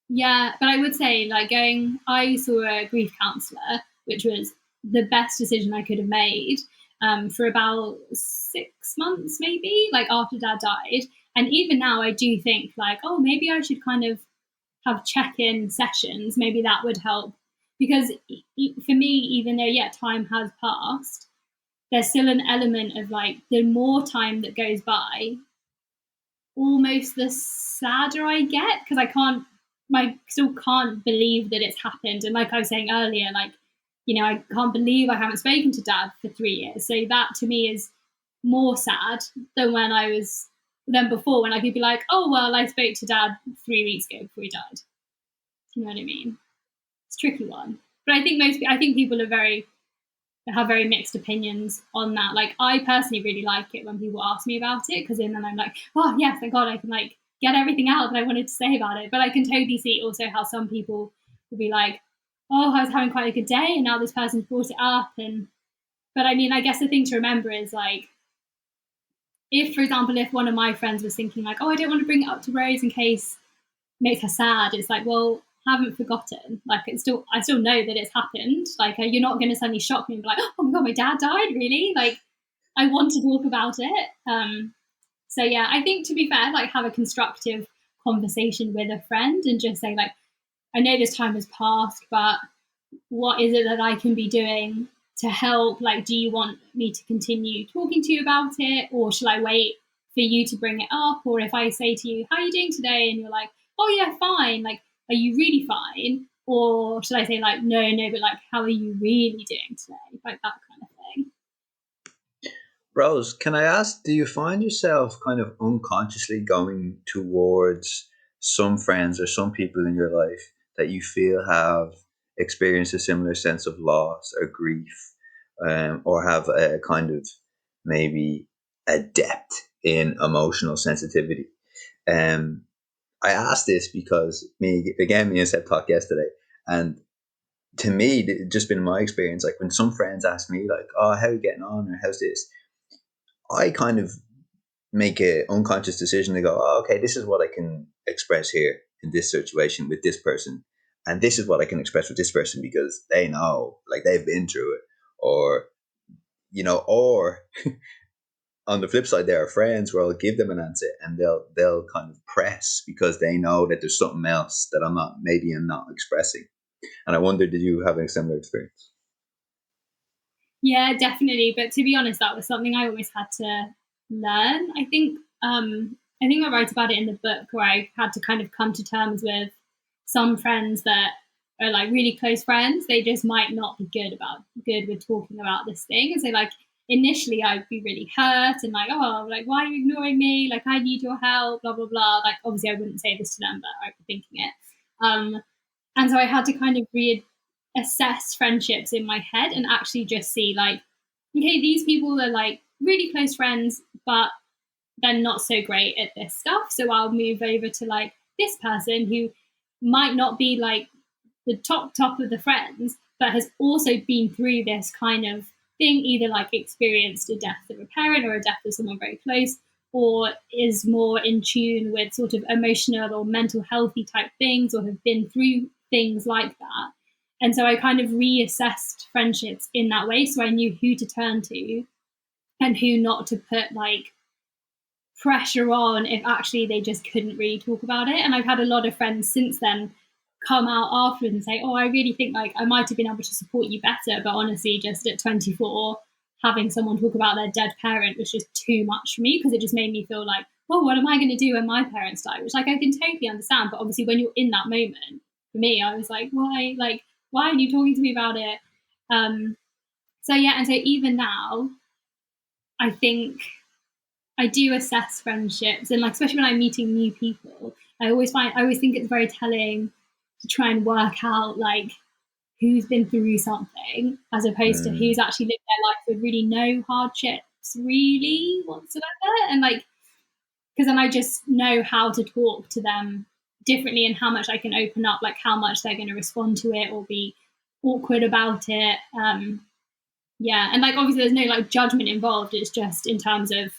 But I would say like I saw a grief counsellor, which was the best decision I could have made for about 6 months, maybe, like after dad died. And even now I do think like, oh, maybe I should kind of have check-in sessions. Maybe that would help. Because for me, even though, time has passed, there's still an element of like, the more time that goes by, almost the sadder I get, because I still can't believe that it's happened. And like I was saying earlier, like, I can't believe I haven't spoken to dad for 3 years. So that to me is more sad than before, when I could be like, oh, well, I spoke to dad 3 weeks ago before he died. You know what I mean? It's a tricky one. But I think people have very mixed opinions on that. Like, I personally really like it when people ask me about it, because then I'm like, oh, yes, thank God I can like get everything out that I wanted to say about it. But I can totally see also how some people will be like, oh, I was having quite a good day and now this person's brought it up. But I mean, I guess the thing to remember is like, if, for example, if one of my friends was thinking like, oh, I don't want to bring it up to Rose in case it makes her sad, it's like, well, haven't forgotten. Like, I still know that it's happened. Like, you're not going to suddenly shock me and be like, oh my God, my dad died, really? Like, I want to talk about it. So yeah, I think, to be fair, like, have a constructive conversation with a friend and just say like, I know this time has passed, but what is it that I can be doing to help? Like, do you want me to continue talking to you about it, or shall I wait for you to bring it up? Or if I say to you, how are you doing today? And you're like, oh yeah, fine. Like, are you really fine? Or should I say like, no, but like, how are you really doing today? Like that kind of thing. Rose, can I ask, do you find yourself kind of unconsciously going towards some friends or some people in your life that you feel have experienced a similar sense of loss or grief, or have a kind of maybe a depth in emotional sensitivity? I asked this because me and Seth talked yesterday, and to me, it just been my experience. Like, when some friends ask me, like, "Oh, how are you getting on?" or "How's this?" I kind of make an unconscious decision to go, oh, okay, this is what I can express here in this situation with this person, and this is what I can express with this person because they know, like, they've been through it, or or on the flip side, there are friends where I'll give them an answer and they'll kind of press because they know that there's something else that I'm not expressing. And I wonder, did you have a similar experience? Yeah, definitely. But to be honest, that was something I always had to learn. I think I write about it in the book, where I had to kind of come to terms with some friends that are like really close friends. They just might not be good with talking about this thing. And so like, initially I'd be really hurt and like, oh, like, why are you ignoring me? Like, I need your help, blah, blah, blah. Like, obviously I wouldn't say this to them, but I'd be thinking it. And so I had to kind of reassess friendships in my head and actually just see like, okay, these people are like really close friends, but they're not so great at this stuff. So I'll move over to like this person who might not be like the top of the friends, but has also been through this kind of thing, either like experienced a death of a parent or a death of someone very close, or is more in tune with sort of emotional or mental healthy type things, or have been through things like that. And so I kind of reassessed friendships in that way, so I knew who to turn to and who not to put like pressure on if actually they just couldn't really talk about it. And I've had a lot of friends since then come out afterwards and say, oh, I really think like I might have been able to support you better, but honestly, just at 24, having someone talk about their dead parent was just too much for me, because it just made me feel like, oh, what am I going to do when my parents die? Which like I can totally understand, but obviously when you're in that moment, for me, I was like, why aren't you talking to me about it? So yeah, and so even now, I think I do assess friendships, and like especially when I'm meeting new people, I always think it's very telling to try and work out like who's been through something, as opposed to who's actually lived their life with really no hardships really whatsoever. And like, because then I just know how to talk to them differently and how much I can open up, like how much they're going to respond to it or be awkward about it. Yeah, and like obviously there's no like judgment involved. It's just in terms of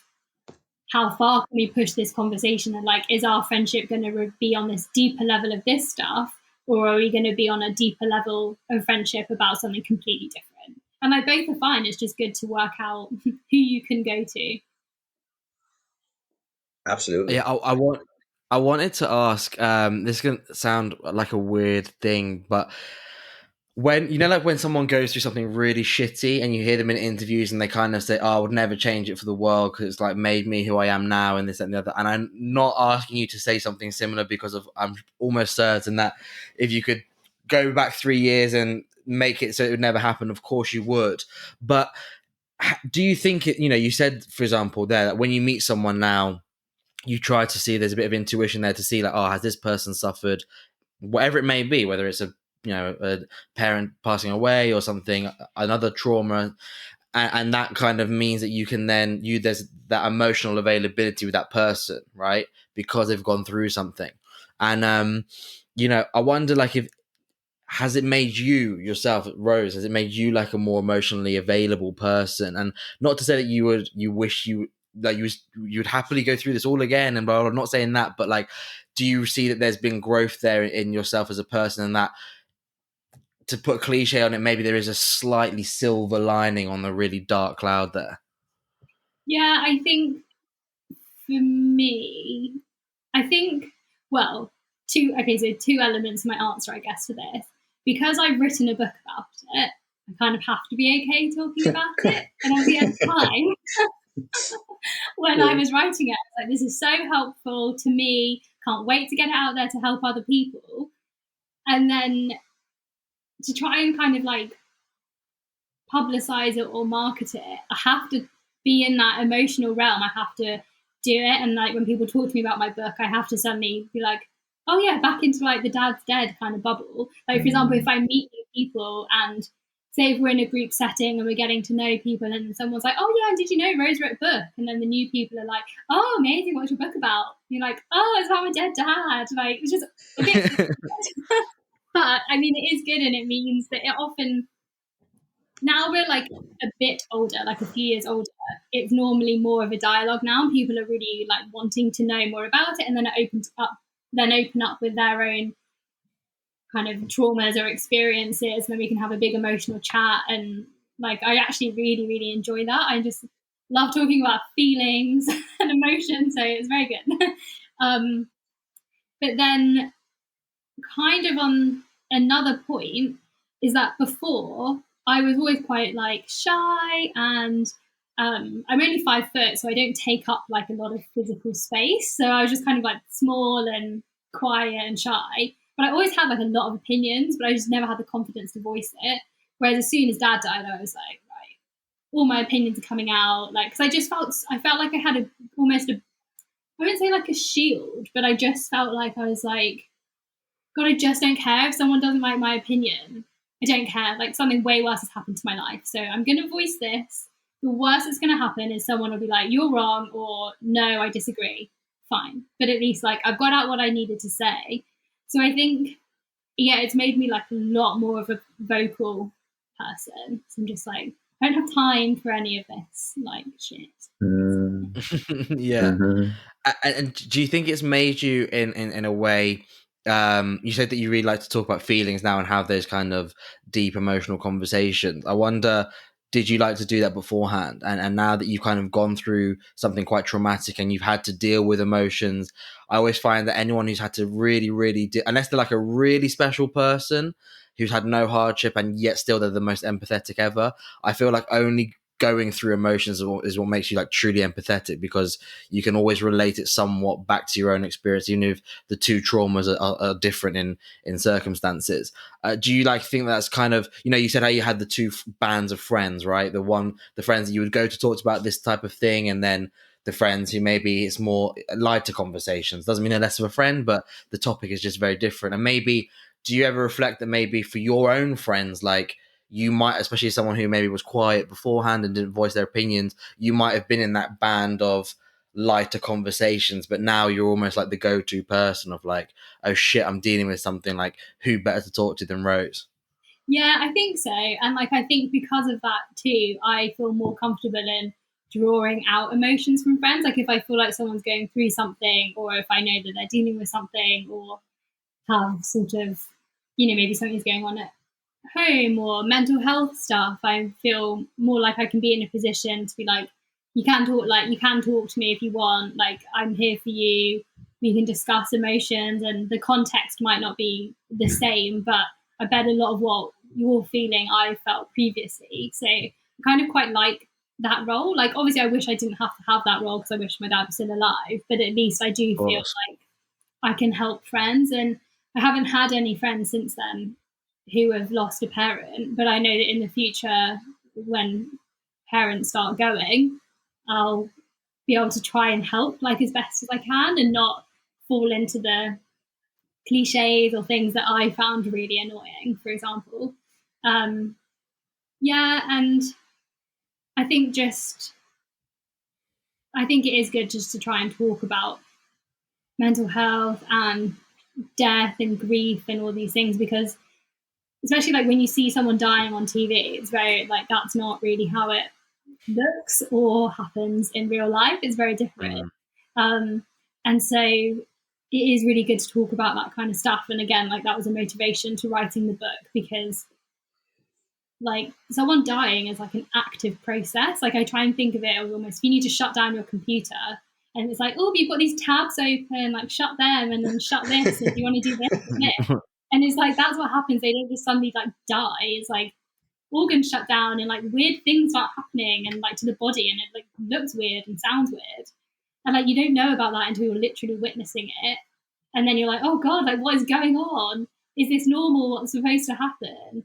how far can we push this conversation, and like, is our friendship going to be on this deeper level of this stuff, or are we going to be on a deeper level of friendship about something completely different? And like both are fine. It's just good to work out who you can go to. Absolutely. Yeah, I wanted to ask. This is gonna sound like a weird thing, but when like when someone goes through something really shitty and you hear them in interviews and they kind of say, oh, I would never change it for the world because it's like made me who I am now and this and the other. And I'm not asking you to say something similar, because I'm almost certain that if you could go back 3 years and make it so it would never happen, of course you would. But do you think it, you said, for example, there that when you meet someone now, you try to see there's a bit of intuition there to see like, oh, has this person suffered whatever it may be, whether it's a parent passing away or something, another trauma, and that kind of means that you can then there's that emotional availability with that person, right? Because they've gone through something. And I wonder, like, if has it made you yourself, Rose, has it made you like a more emotionally available person? And not to say that you wish you like you'd happily go through this all again and blah, blah, I'm not saying that, but like, do you see that there's been growth there in yourself as a person, and that, to put a cliche on it, maybe there is a slightly silver lining on the really dark cloud there? Yeah, I think for me, well, two elements of my answer, I guess, for this. Because I've written a book about it, I kind of have to be okay talking about it. And obviously at the time, when I was writing it, I was like, this is so helpful to me, can't wait to get it out there to help other people. And then to try and kind of like publicize it or market it, I have to be in that emotional realm. I have to do it. And like when people talk to me about my book, I have to suddenly be like, oh yeah, back into like the dad's dead kind of bubble. Like, for example, if I meet new people and say if we're in a group setting and we're getting to know people and someone's like, oh yeah, did you know Rose wrote a book? And then the new people are like, oh, amazing, what's your book about? And you're like, oh, it's about my dead dad. Like, it's just a bit but I mean, it is good, and it means that it often, now we're like a bit older, like a few years older, it's normally more of a dialogue now, and people are really like wanting to know more about it, and then it open up with their own kind of traumas or experiences, and then we can have a big emotional chat. And like, I actually really, really enjoy that. I just love talking about feelings and emotions, so it's very good. But then kind of on another point is that before I was always quite like shy, and I'm only 5 foot, so I don't take up like a lot of physical space. So I was just kind of like small and quiet and shy. But I always had like a lot of opinions, but I just never had the confidence to voice it. Whereas as soon as Dad died, I was like, right, all my opinions are coming out. Like, because I felt like I had almost I wouldn't say like a shield, but I just felt like I was like, God, I just don't care if someone doesn't like my opinion. I don't care. Like, something way worse has happened to my life, so I'm going to voice this. The worst that's going to happen is someone will be like, you're wrong, or no, I disagree. Fine. But at least like I've got out what I needed to say. So I think, yeah, it's made me like a lot more of a vocal person. So I'm just like, I don't have time for any of this like shit. Yeah. And do you think it's made you in a way you said that you really like to talk about feelings now and have those kind of deep emotional conversations. I wonder, did you like to do that beforehand? And now that you've kind of gone through something quite traumatic and you've had to deal with emotions, I always find that anyone who's had to really, really, unless they're like a really special person who's had no hardship and yet still they're the most empathetic ever, I feel like only going through emotions is what makes you like truly empathetic, because you can always relate it somewhat back to your own experience, even if the two traumas are different in circumstances. Do you like think that's kind of, you said how you had the two bands of friends, right? The friends that you would go to talk about this type of thing, and then the friends who maybe it's more lighter conversations. Doesn't mean they're less of a friend, but the topic is just very different. And maybe, do you ever reflect that maybe for your own friends, like, you might, especially someone who maybe was quiet beforehand and didn't voice their opinions, you might have been in that band of lighter conversations, but now you're almost like the go-to person of like, oh shit, I'm dealing with something, like, who better to talk to than Rose? Yeah, I think so. And like, I think because of that too, I feel more comfortable in drawing out emotions from friends. Like if I feel like someone's going through something, or if I know that they're dealing with something, or have sort of, maybe something's going on at home or mental health stuff, I feel more like I can be in a position to be like, you can talk to me if you want, like I'm here for you, we can discuss emotions, and the context might not be the same, but I bet a lot of what you're feeling I felt previously. So I kind of quite like that role. Like obviously I wish I didn't have to have that role because I wish my dad was still alive, but at least I do feel like I can help friends. And I haven't had any friends since then who have lost a parent, but I know that in the future, when parents start going, I'll be able to try and help like as best as I can and not fall into the cliches or things that I found really annoying, for example. Yeah, and I think it is good just to try and talk about mental health and death and grief and all these things, because especially like when you see someone dying on TV, it's very like, that's not really how it looks or happens in real life. It's very different. And so it is really good to talk about that kind of stuff. And again, like that was a motivation to writing the book, because like someone dying is like an active process. Like I try and think of it as almost, you need to shut down your computer and it's like, oh, you've got these tabs open, like shut them and then shut this if you want to do this. And it's like, that's what happens. They don't just suddenly like die. It's like organs shut down and like weird things start happening and like to the body, and it like looks weird and sounds weird. And like, you don't know about that until you're literally witnessing it. And then you're like, oh God, like what is going on? Is this normal? What's supposed to happen?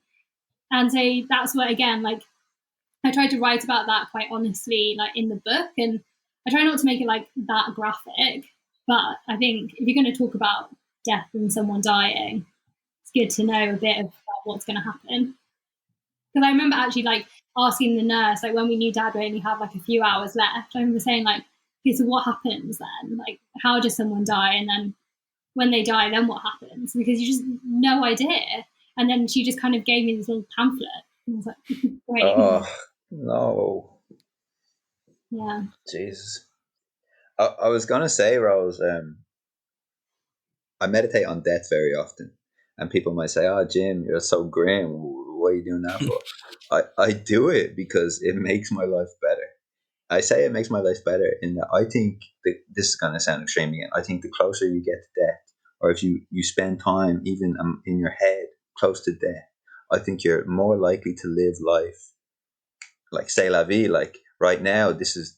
And so that's what, again, like I tried to write about that quite honestly, like in the book. And I try not to make it like that graphic, but I think if you're going to talk about death and someone dying, it's good to know a bit about what's going to happen. Because I remember actually like asking the nurse, like when we knew Dad only had like a few hours left, I remember saying like, okay, so what happens then? Like, how does someone die? And then when they die, then what happens? Because you just no idea. And then she just kind of gave me this little pamphlet. And I was like, great. Oh, no. Yeah. Jesus. I was going to say, Rose, I meditate on death very often. And people might say, oh, Jim, you're so grim. What are you doing that for? I do it because it makes my life better. I say it makes my life better in that I think that this is going to sound extreme again. I think the closer you get to death, or if you spend time even in your head close to death, I think you're more likely to live life like c'est la vie. Like right now, this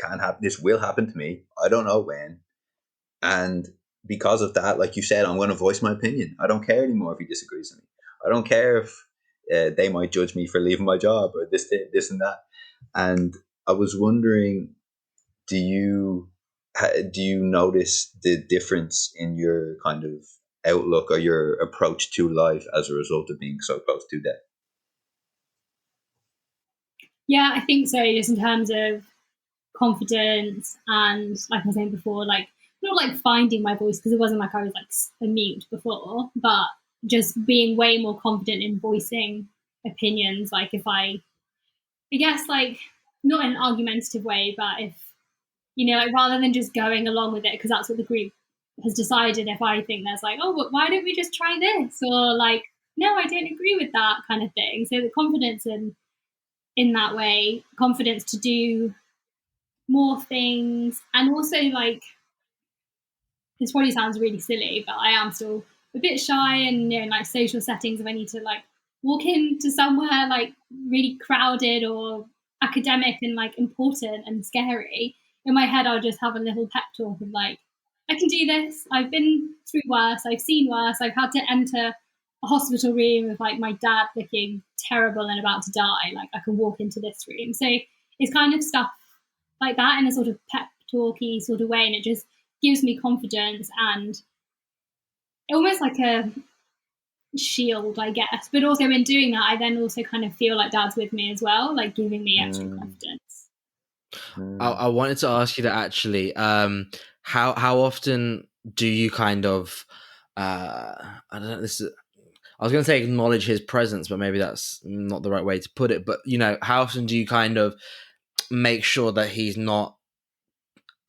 can't happen. This will happen to me. I don't know when. And because of that, like you said, I'm going to voice my opinion. I don't care anymore if he disagrees with me. I don't care if they might judge me for leaving my job or this and that. And I was wondering, do you notice the difference in your kind of outlook or your approach to life as a result of being so close to death? Yeah, I think so. Just in terms of confidence and, like I was saying before, like not like finding my voice, because it wasn't like I was like a mute before, but just being way more confident in voicing opinions. Like if I guess like not in an argumentative way, but if like rather than just going along with it, because that's what the group has decided if I think there's like, oh, why don't we just try this, or like, no, I don't agree with that kind of thing. So the confidence in that way, confidence to do more things, and also like, this probably sounds really silly, but I am still a bit shy, and in like social settings, if I need to like walk into somewhere like really crowded or academic and like important and scary, in my head I'll just have a little pep talk of like, I can do this. I've been through worse. I've seen worse. I've had to enter a hospital room with like my dad looking terrible and about to die. Like, I can walk into this room. So it's kind of stuff like that in a sort of pep talky sort of way, and it just gives me confidence and almost like a shield, I guess. But also in doing that, I then also kind of feel like Dad's with me as well, like giving me extra confidence. I wanted to ask you that actually. How often do you kind of I don't know, I was going to say acknowledge his presence, but maybe that's not the right way to put it. But how often do you kind of make sure that he's not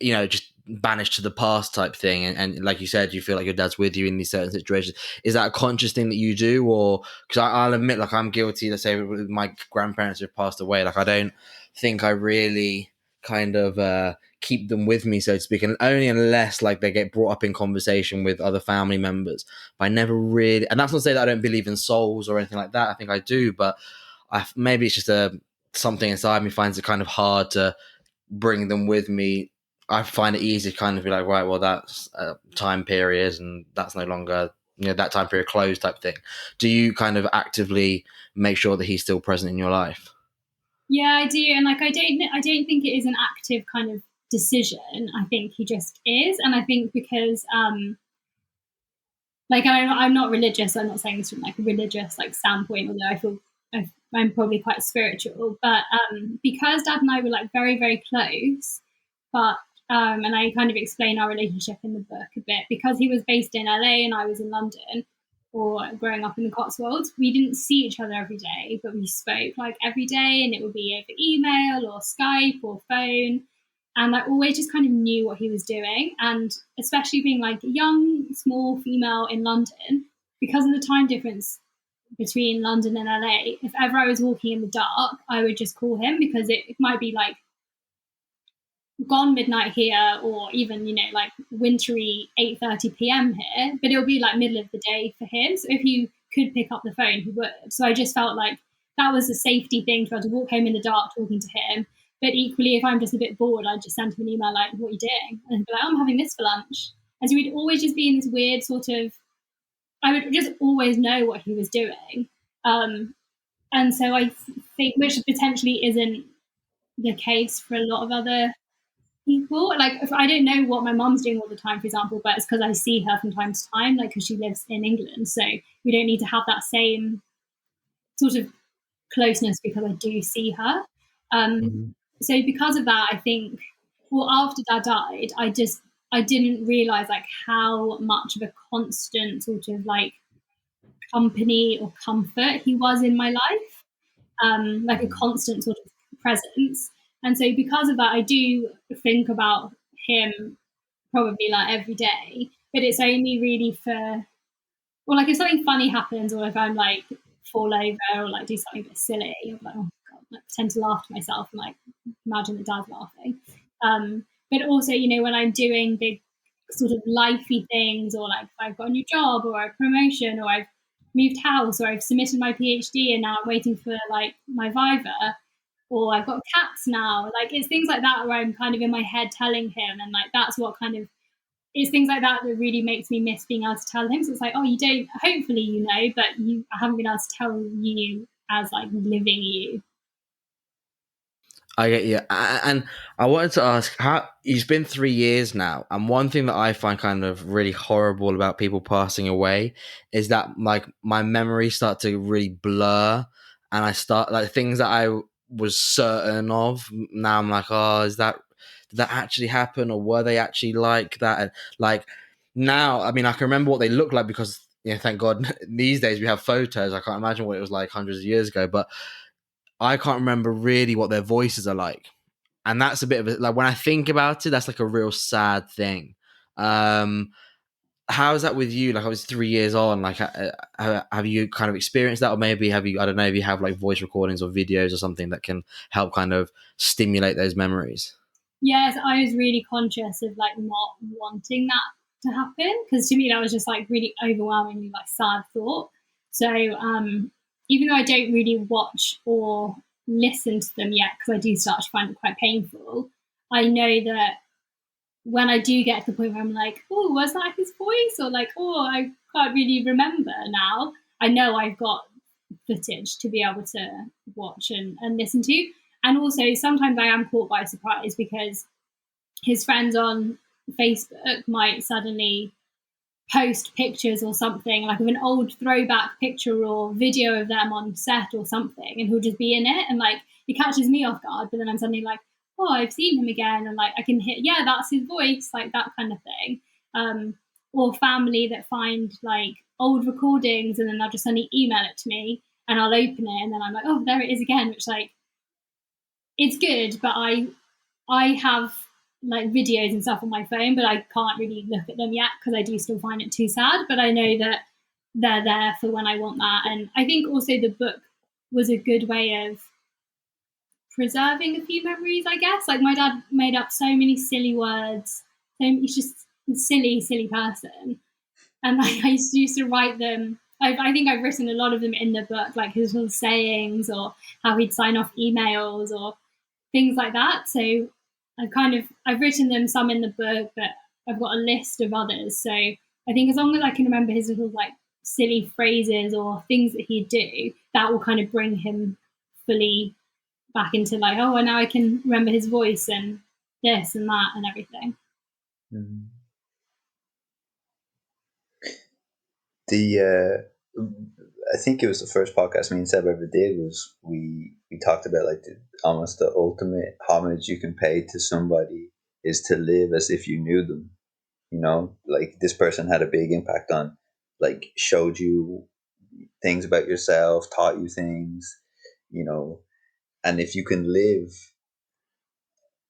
just banished to the past type thing, and like you said, you feel like your dad's with you in these certain situations? Is that a conscious thing that you do? Or because I'll admit, like, I'm guilty. Let's say with my grandparents who have passed away, like, I don't think I really kind of keep them with me, so to speak, and only unless like they get brought up in conversation with other family members. But I never really, and that's not to say that I don't believe in souls or anything like that. I think I do, but maybe it's just something inside me finds it kind of hard to bring them with me. I find it easy to kind of be like, right, well, that's a time period and that's no longer, that time period closed type thing. Do you kind of actively make sure that he's still present in your life? Yeah, I do. And like, I don't think it is an active kind of decision. I think he just is. And I think because, like, I'm not religious. So I'm not saying this from like a religious like standpoint, although I feel I'm probably quite spiritual. But because Dad and I were like very, very close, but and I kind of explain our relationship in the book a bit, because he was based in LA and I was in London, or growing up in the Cotswolds, we didn't see each other every day, but we spoke like every day, and it would be over email or Skype or phone. And I always just kind of knew what he was doing. And especially being like a young, small female in London, because of the time difference between London and LA, if ever I was walking in the dark, I would just call him, because it might be like gone midnight here, or even like wintry 8:30 p.m. here, but it'll be like middle of the day for him. So if you could pick up the phone, he would. So I just felt like that was a safety thing, to be able to walk home in the dark talking to him. But equally, if I'm just a bit bored, I'd just send him an email like, what are you doing? And he'd be like, I'm having this for lunch. And so we'd always just be in this weird sort of, I would just always know what he was doing. And so I think, which potentially isn't the case for a lot of other people. Like, if I don't know what my mom's doing all the time, for example, but it's because I see her from time to time, like, because she lives in England. So we don't need to have that same sort of closeness, because I do see her. So because of that, I think, well, after Dad died, I didn't realize like how much of a constant sort of like company or comfort he was in my life, like a constant sort of presence. And so because of that, I do think about him probably like every day, but it's only really for, well, like if something funny happens, or if I'm like fall over or like do something a bit silly, I'm like, oh God, like pretend to laugh to myself and like imagine that Dad's laughing. But also, when I'm doing big sort of lifey things, or like if I've got a new job or a promotion, or I've moved house, or I've submitted my PhD and now I'm waiting for like my Viva, or I've got cats now. Like, it's things like that where I'm kind of in my head telling him, and like that's what kind of, it's things like that that really makes me miss being able to tell him. So it's like, oh, you don't, hopefully but I haven't been able to tell you as like living you. I get you. And I wanted to ask, how it's been 3 years now, and one thing that I find kind of really horrible about people passing away is that like my memories start to really blur, and I start like things that I was certain of. Now I'm like, oh, did that actually happen, or were they actually like that? And like now, I mean, I can remember what they look like, because thank God these days we have photos. I can't imagine what it was like hundreds of years ago, but I can't remember really what their voices are like. And that's a bit of like, when I think about it, that's like a real sad thing. how's that with you? Like, I was 3 years on. Like, have you kind of experienced that, or maybe have you? I don't know if you have like voice recordings or videos or something that can help kind of stimulate those memories. Yes, I was really conscious of like not wanting that to happen, because to me that was just like really overwhelmingly like sad thought. So even though I don't really watch or listen to them yet, because I do start to find it quite painful, I know that when I do get to the point where I'm like, oh, was that his voice? Or like, oh, I can't really remember now. I know I've got footage to be able to watch and listen to. And also sometimes I am caught by surprise, because his friends on Facebook might suddenly post pictures or something, like of an old throwback picture or video of them on set or something, and he'll just be in it, and like it catches me off guard, but then I'm suddenly like, oh, I've seen him again, and like I can hear, yeah, that's his voice, like that kind of thing. Or family that find like old recordings and then they'll just suddenly email it to me, and I'll open it and then I'm like, oh, there it is again, which like it's good, but I have like videos and stuff on my phone, but I can't really look at them yet because I do still find it too sad. But I know that they're there for when I want that. And I think also the book was a good way of preserving a few memories, I guess. Like my dad made up so many silly words. He's just a silly person. And like I used to write them. I think I've written a lot of them in the book, like his little sayings or how he'd sign off emails or things like that. So I've written them some in the book, but I've got a list of others. So I think as long as I can remember his little like silly phrases or things that he'd do, that will kind of bring him fully back into like, oh, and now I can remember his voice and this and that and everything. Mm-hmm. The I think it was the first podcast me and Seb ever did, was we talked about like almost the ultimate homage you can pay to somebody is to live as if you knew them. You know, like this person had a big impact on, like showed you things about yourself, taught you things, you know, and if you can live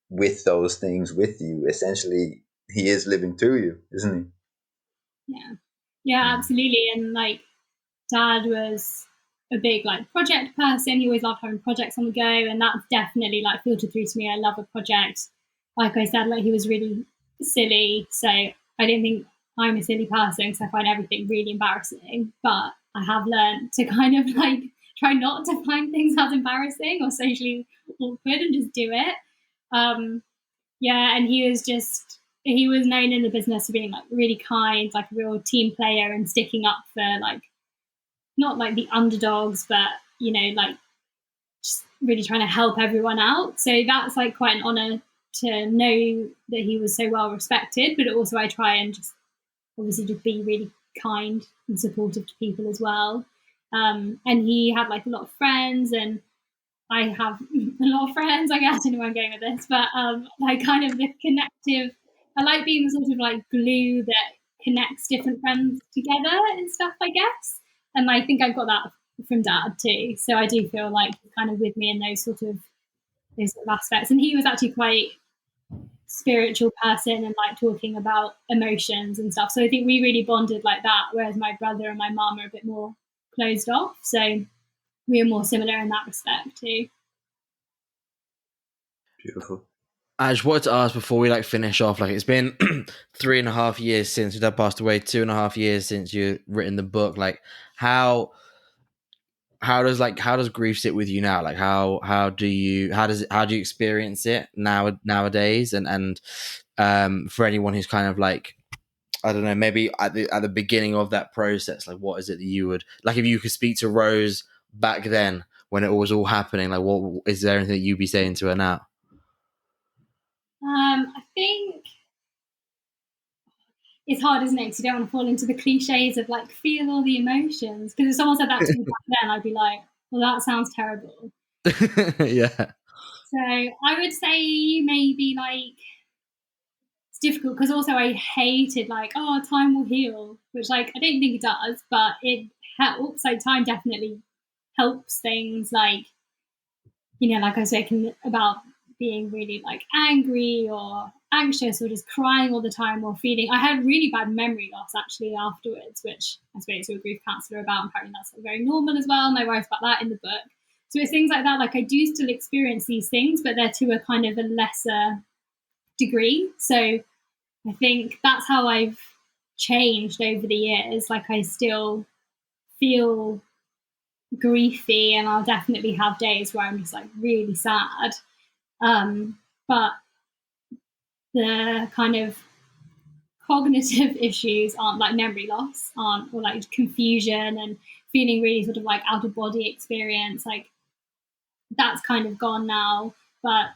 with those things with you, essentially he is living through you, isn't Yeah, absolutely. And like dad was a big like project person. He always loved having projects on the go, and that's definitely like filtered through to me. I love a project. Like I said, like he was really silly, so I don't think I'm a silly person because I find everything really embarrassing. But I have learned to kind of like try not to find things as embarrassing or socially awkward and just do it. Yeah, and he was known in the business for being like really kind, like a real team player and sticking up for like not like the underdogs, but you know, like just really trying to help everyone out. So that's like quite an honor to know that he was so well respected. But also, I try and just obviously just be really kind and supportive to people as well. And he had like a lot of friends, and I have a lot of friends. I guess I don't know where I'm going with this, but like kind of the connective. I like being the sort of like glue that connects different friends together and stuff, I guess. And I think I've got that from dad too. So I do feel like he's kind of with me in those sort of aspects. And he was actually quite spiritual person and like talking about emotions and stuff. So I think we really bonded like that. Whereas my brother and my mum are a bit more closed off. So we are more similar in that respect too. Beautiful. I just wanted to ask before we like finish off, like it's been 3.5 years since your dad passed away, 2.5 years since you written the book. Like how does grief sit with you now? Like how do you experience it nowadays? And for anyone who's kind of like, I don't know, maybe at the beginning of that process, like what is it that you would like if you could speak to Rose back then when it was all happening? Like, what is there anything that you'd be saying to her now? I think it's hard, isn't it? Because you don't want to fall into the cliches of like feel all the emotions. Because if someone said that to me back then, I'd be like, well, that sounds terrible. Yeah. So I would say maybe like it's difficult because also I hated like, oh, time will heal, which like I don't think it does, but it helps. Like time definitely helps things, like, you know, like I was saying about being really like angry or anxious or just crying all the time or feeling. I had really bad memory loss actually afterwards, which I spoke to a grief counsellor about. Apparently that's very normal as well, and I write about that in the book. So it's things like that. Like I do still experience these things, but they're to a kind of a lesser degree. So I think that's how I've changed over the years. Like I still feel griefy, and I'll definitely have days where I'm just like really sad. But the kind of cognitive issues aren't like memory loss, or like confusion and feeling really sort of like out of body experience. Like that's kind of gone now. But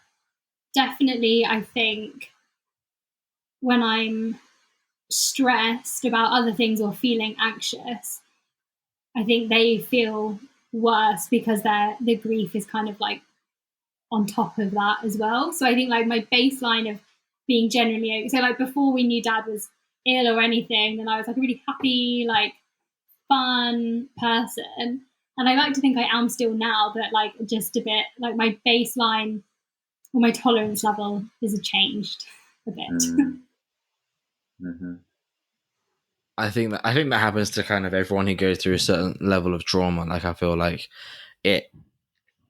definitely, I think when I'm stressed about other things or feeling anxious, I think they feel worse because the grief is kind of like on top of that as well. So I think like my baseline of being generally okay, so like before we knew Dad was ill or anything, then I was like a really happy, like fun person. And I like to think I am still now, but like just a bit like my baseline or my tolerance level has changed a bit. Mm-hmm. I think that happens to kind of everyone who goes through a certain level of trauma. Like I feel like it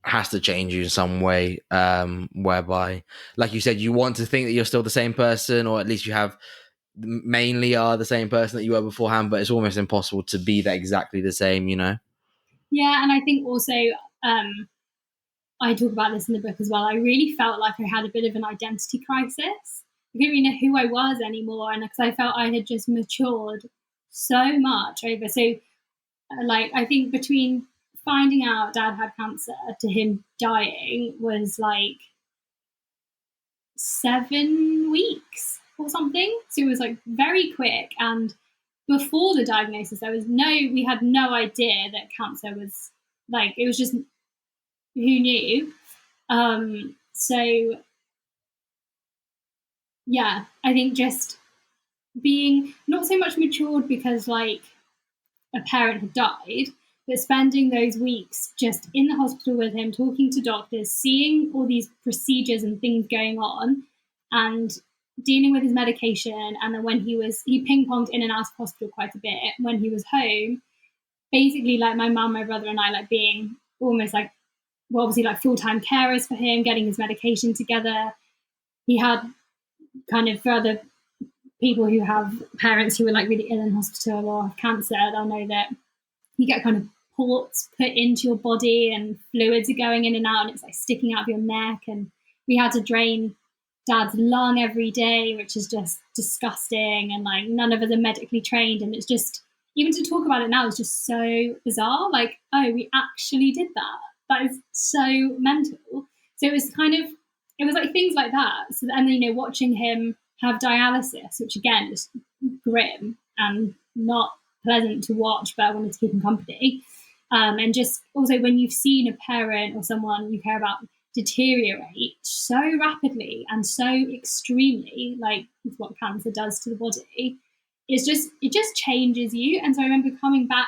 has to change you in some way, whereby, like you said, you want to think that you're still the same person, or at least you have mainly are the same person that you were beforehand, but it's almost impossible to be that exactly the same, you know? Yeah, and I think also I talk about this in the book as well. I really felt like I had a bit of an identity crisis. I didn't really know who I was anymore, and because I felt I had just matured so much over. So, like, I think between finding out Dad had cancer to him dying was like 7 weeks or something. So it was like very quick. And before the diagnosis, we had no idea that cancer was like, it was just, who knew? So yeah, I think just being not so much matured because like a parent had died, but spending those weeks just in the hospital with him, talking to doctors, seeing all these procedures and things going on, and dealing with his medication. And then when he ping-ponged in and out of hospital quite a bit. When he was home, basically like my mum, my brother and I like being almost like, well, obviously like full-time carers for him, getting his medication together. He had kind of, for other people who have parents who are like really ill in hospital or have cancer, they'll know that you get kind of ports put into your body and fluids are going in and out and it's like sticking out of your neck. And we had to drain Dad's lung every day, which is just disgusting. And like none of us are medically trained. And it's just, even to talk about it now is just so bizarre. Like, oh, we actually did that. That is so mental. So it was like things like that. So, and then, you know, watching him have dialysis, which again is grim and not pleasant to watch, but I wanted to keep him company. And just also when you've seen a parent or someone you care about deteriorate so rapidly and so extremely, like what cancer does to the body, it just changes you. And so I remember coming back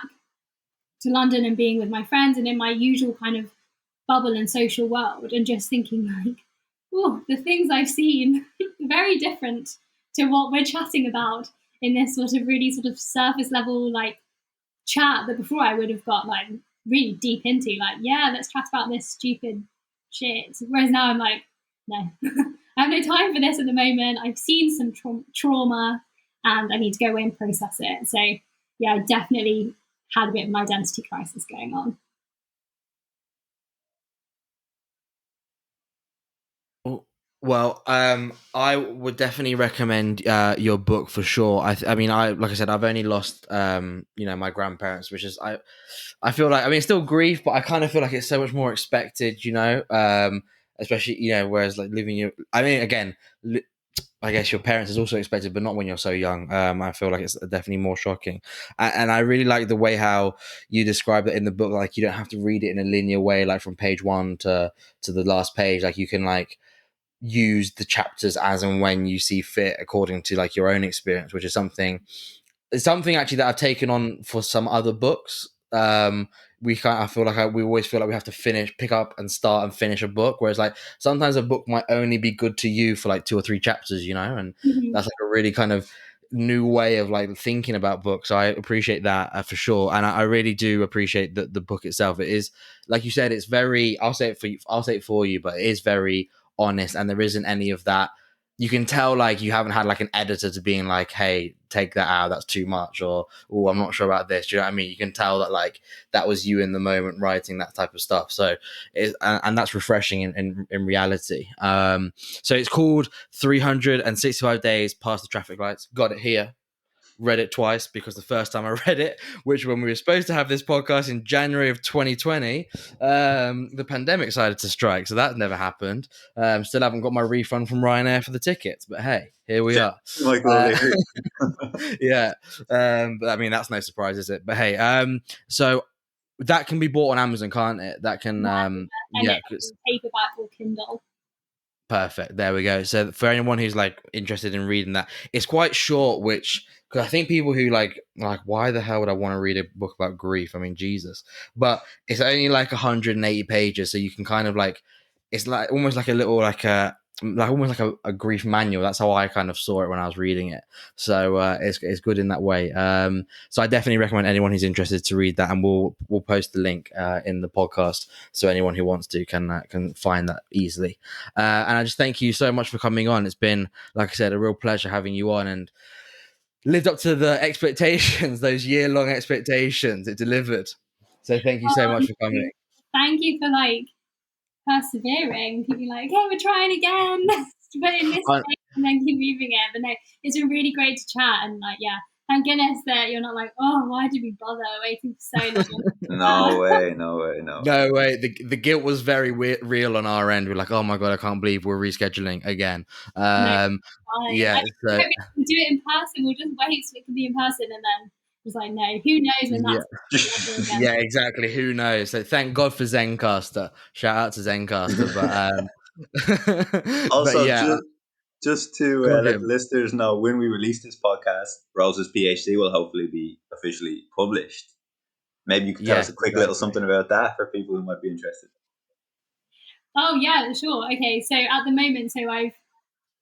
to London and being with my friends and in my usual kind of bubble and social world and just thinking like, oh, the things I've seen very different to what we're chatting about in this sort of really sort of surface level like chat that before I would have got like really deep into, like, yeah, let's chat about this stupid shit. Whereas now I'm like, no, I have no time for this at the moment. I've seen some trauma and I need to go away and process it. So yeah, I definitely had a bit of an identity crisis going on. Well, I would definitely recommend your book for sure. I mean, like I said, I've only lost my grandparents, which is I feel like, I mean, it's still grief, but I kind of feel like it's so much more expected, especially whereas like I mean, again, I guess your parents is also expected, but not when you're so young. I feel like it's definitely more shocking, and I really like the way how you describe it in the book. Like you don't have to read it in a linear way, like from page 1 to the last page. Like you can like use the chapters as and when you see fit according to like your own experience, which is something actually that I've taken on for some other books, I feel like we always feel like we have to pick up and start and finish a book. Whereas like sometimes a book might only be good to you for like 2 or 3 chapters, and that's like a really kind of new way of like thinking about books. So I appreciate that for sure, and I really do appreciate the book itself. It is, like you said, it's very. I'll say it for you, but it is very honest, and there isn't any of that. You can tell like you haven't had like an editor to being like, hey, take that out, that's too much, or oh, I'm not sure about this. Do you know what I mean? You can tell that like that was you in the moment writing that type of stuff. So and that's refreshing in reality. So it's called 365 Days Past the Traffic Lights. Got it here. Read it twice because the first time I read it, which when we were supposed to have this podcast in January of 2020, the pandemic decided to strike, so that never happened. Still haven't got my refund from Ryanair for the tickets, but hey, here we are. Yeah, but I mean that's no surprise, is it? But hey, so that can be bought on Amazon, can't it? That can, paperback or Kindle. Perfect. There we go. So for anyone who's like interested in reading that, it's quite short, which because I think people who like why the hell would I want to read a book about grief? I mean, Jesus. But it's only like 180 pages, so you can kind of like it's like almost like a little like almost like a grief manual. That's how I kind of saw it when I was reading it. So it's good in that way. So I definitely recommend anyone who's interested to read that, and we'll post the link in the podcast so anyone who wants to can find that easily. And I just thank you so much for coming on. It's been, like I said, a real pleasure having you on, and lived up to the expectations, those year-long expectations. It delivered. So thank you so much for coming. Thank you for like persevering. Keep like, okay, we're trying again. Put in this place and then keep moving it. But no, it's been really great to chat, and like, yeah, thank goodness that you're not like, oh, why did we bother waiting for so long? No way. No way. The guilt was very real on our end. We're like, oh my god, I can't believe we're rescheduling again. Yeah, so we can do it in person. We'll just wait so it can be in person, and then it's like, no, who knows when that's yeah, exactly. Who knows? So thank God for Zencastr. Shout out to Zencastr. But also, but yeah, just to let the listeners know, when we release this podcast, Rose's PhD will hopefully be officially published. Maybe you could tell us a quick little something about that for people who might be interested. Oh yeah, sure. Okay, so at the moment,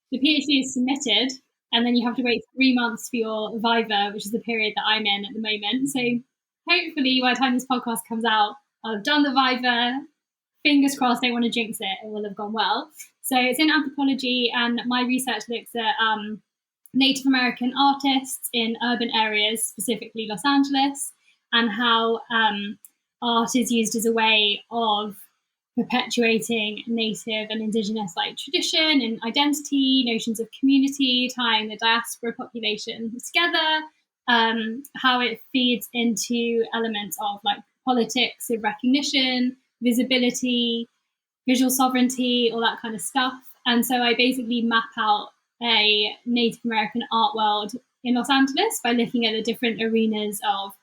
the PhD is submitted, and then you have to wait 3 months for your Viva, which is the period that I'm in at the moment. So hopefully by the time this podcast comes out, I'll have done the Viva. Fingers crossed, don't want to jinx it. It will have gone well. So it's in anthropology, and my research looks at Native American artists in urban areas, specifically Los Angeles, and how art is used as a way of perpetuating Native and Indigenous like tradition and identity, notions of community, tying the diaspora population together, how it feeds into elements of like politics of recognition, visibility, visual sovereignty, all that kind of stuff. And so I basically map out a Native American art world in Los Angeles by looking at the different arenas of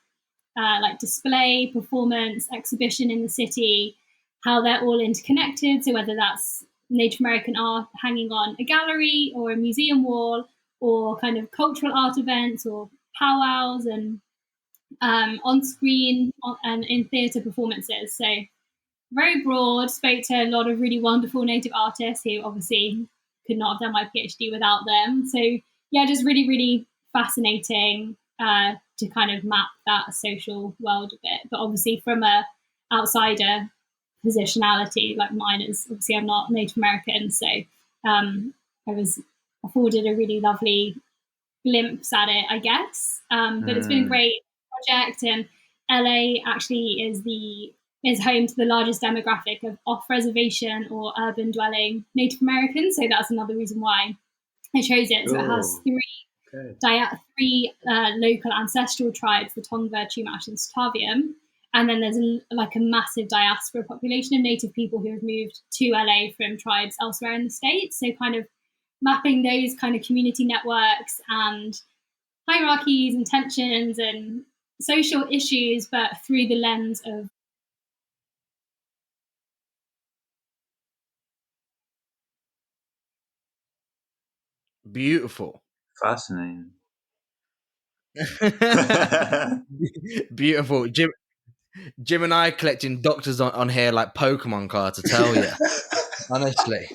like display, performance, exhibition in the city, how they're all interconnected. So whether that's Native American art hanging on a gallery or a museum wall, or kind of cultural art events or powwows and on screen and in theatre performances. So very broad, spoke to a lot of really wonderful Native artists who obviously could not have done my PhD without them. So yeah, just really, really fascinating to kind of map that social world a bit. But obviously from a outsider positionality like mine is, obviously I'm not Native American, so I was afforded a really lovely glimpse at it, I guess. But it's been a great project, and LA actually is home to the largest demographic of off-reservation or urban dwelling Native Americans. So that's another reason why I chose it. So it has three local ancestral tribes, the Tongva, Chumash, and Sataviam. And then there's a massive diaspora population of Native people who have moved to LA from tribes elsewhere in the States. So kind of mapping those kind of community networks and hierarchies and tensions and social issues, but through the lens of beautiful. Fascinating. Beautiful. Jim and I are collecting doctors on here like Pokemon cards, to tell you. Honestly.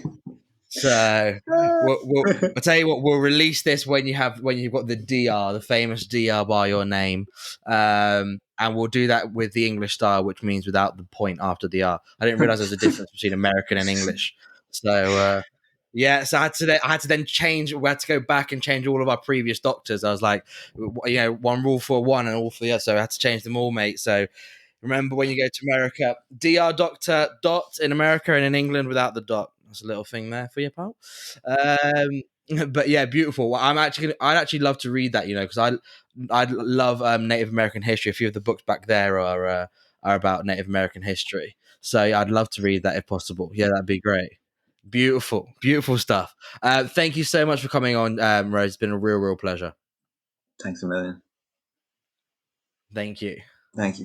So I'll tell you what, we'll release this when you've got the DR, the famous DR by your name. And we'll do that with the English style, which means without the point after the R. I didn't realize there's a difference between American and English. So yeah, so I had to then change. We had to go back and change all of our previous doctors. I was like, one rule for one and all for the other. So I had to change them all, mate. So remember, when you go to America, DR doctor dot in America, and in England without the dot. That's a little thing there for you, pal. But yeah, beautiful. Well, I'd actually love to read that, because I love Native American history. A few of the books back there are about Native American history. So yeah, I'd love to read that if possible. Yeah, that'd be great. Beautiful, beautiful stuff. Thank you so much for coming on, Rose. It's been a real pleasure. Thanks a million. Thank you. Thank you.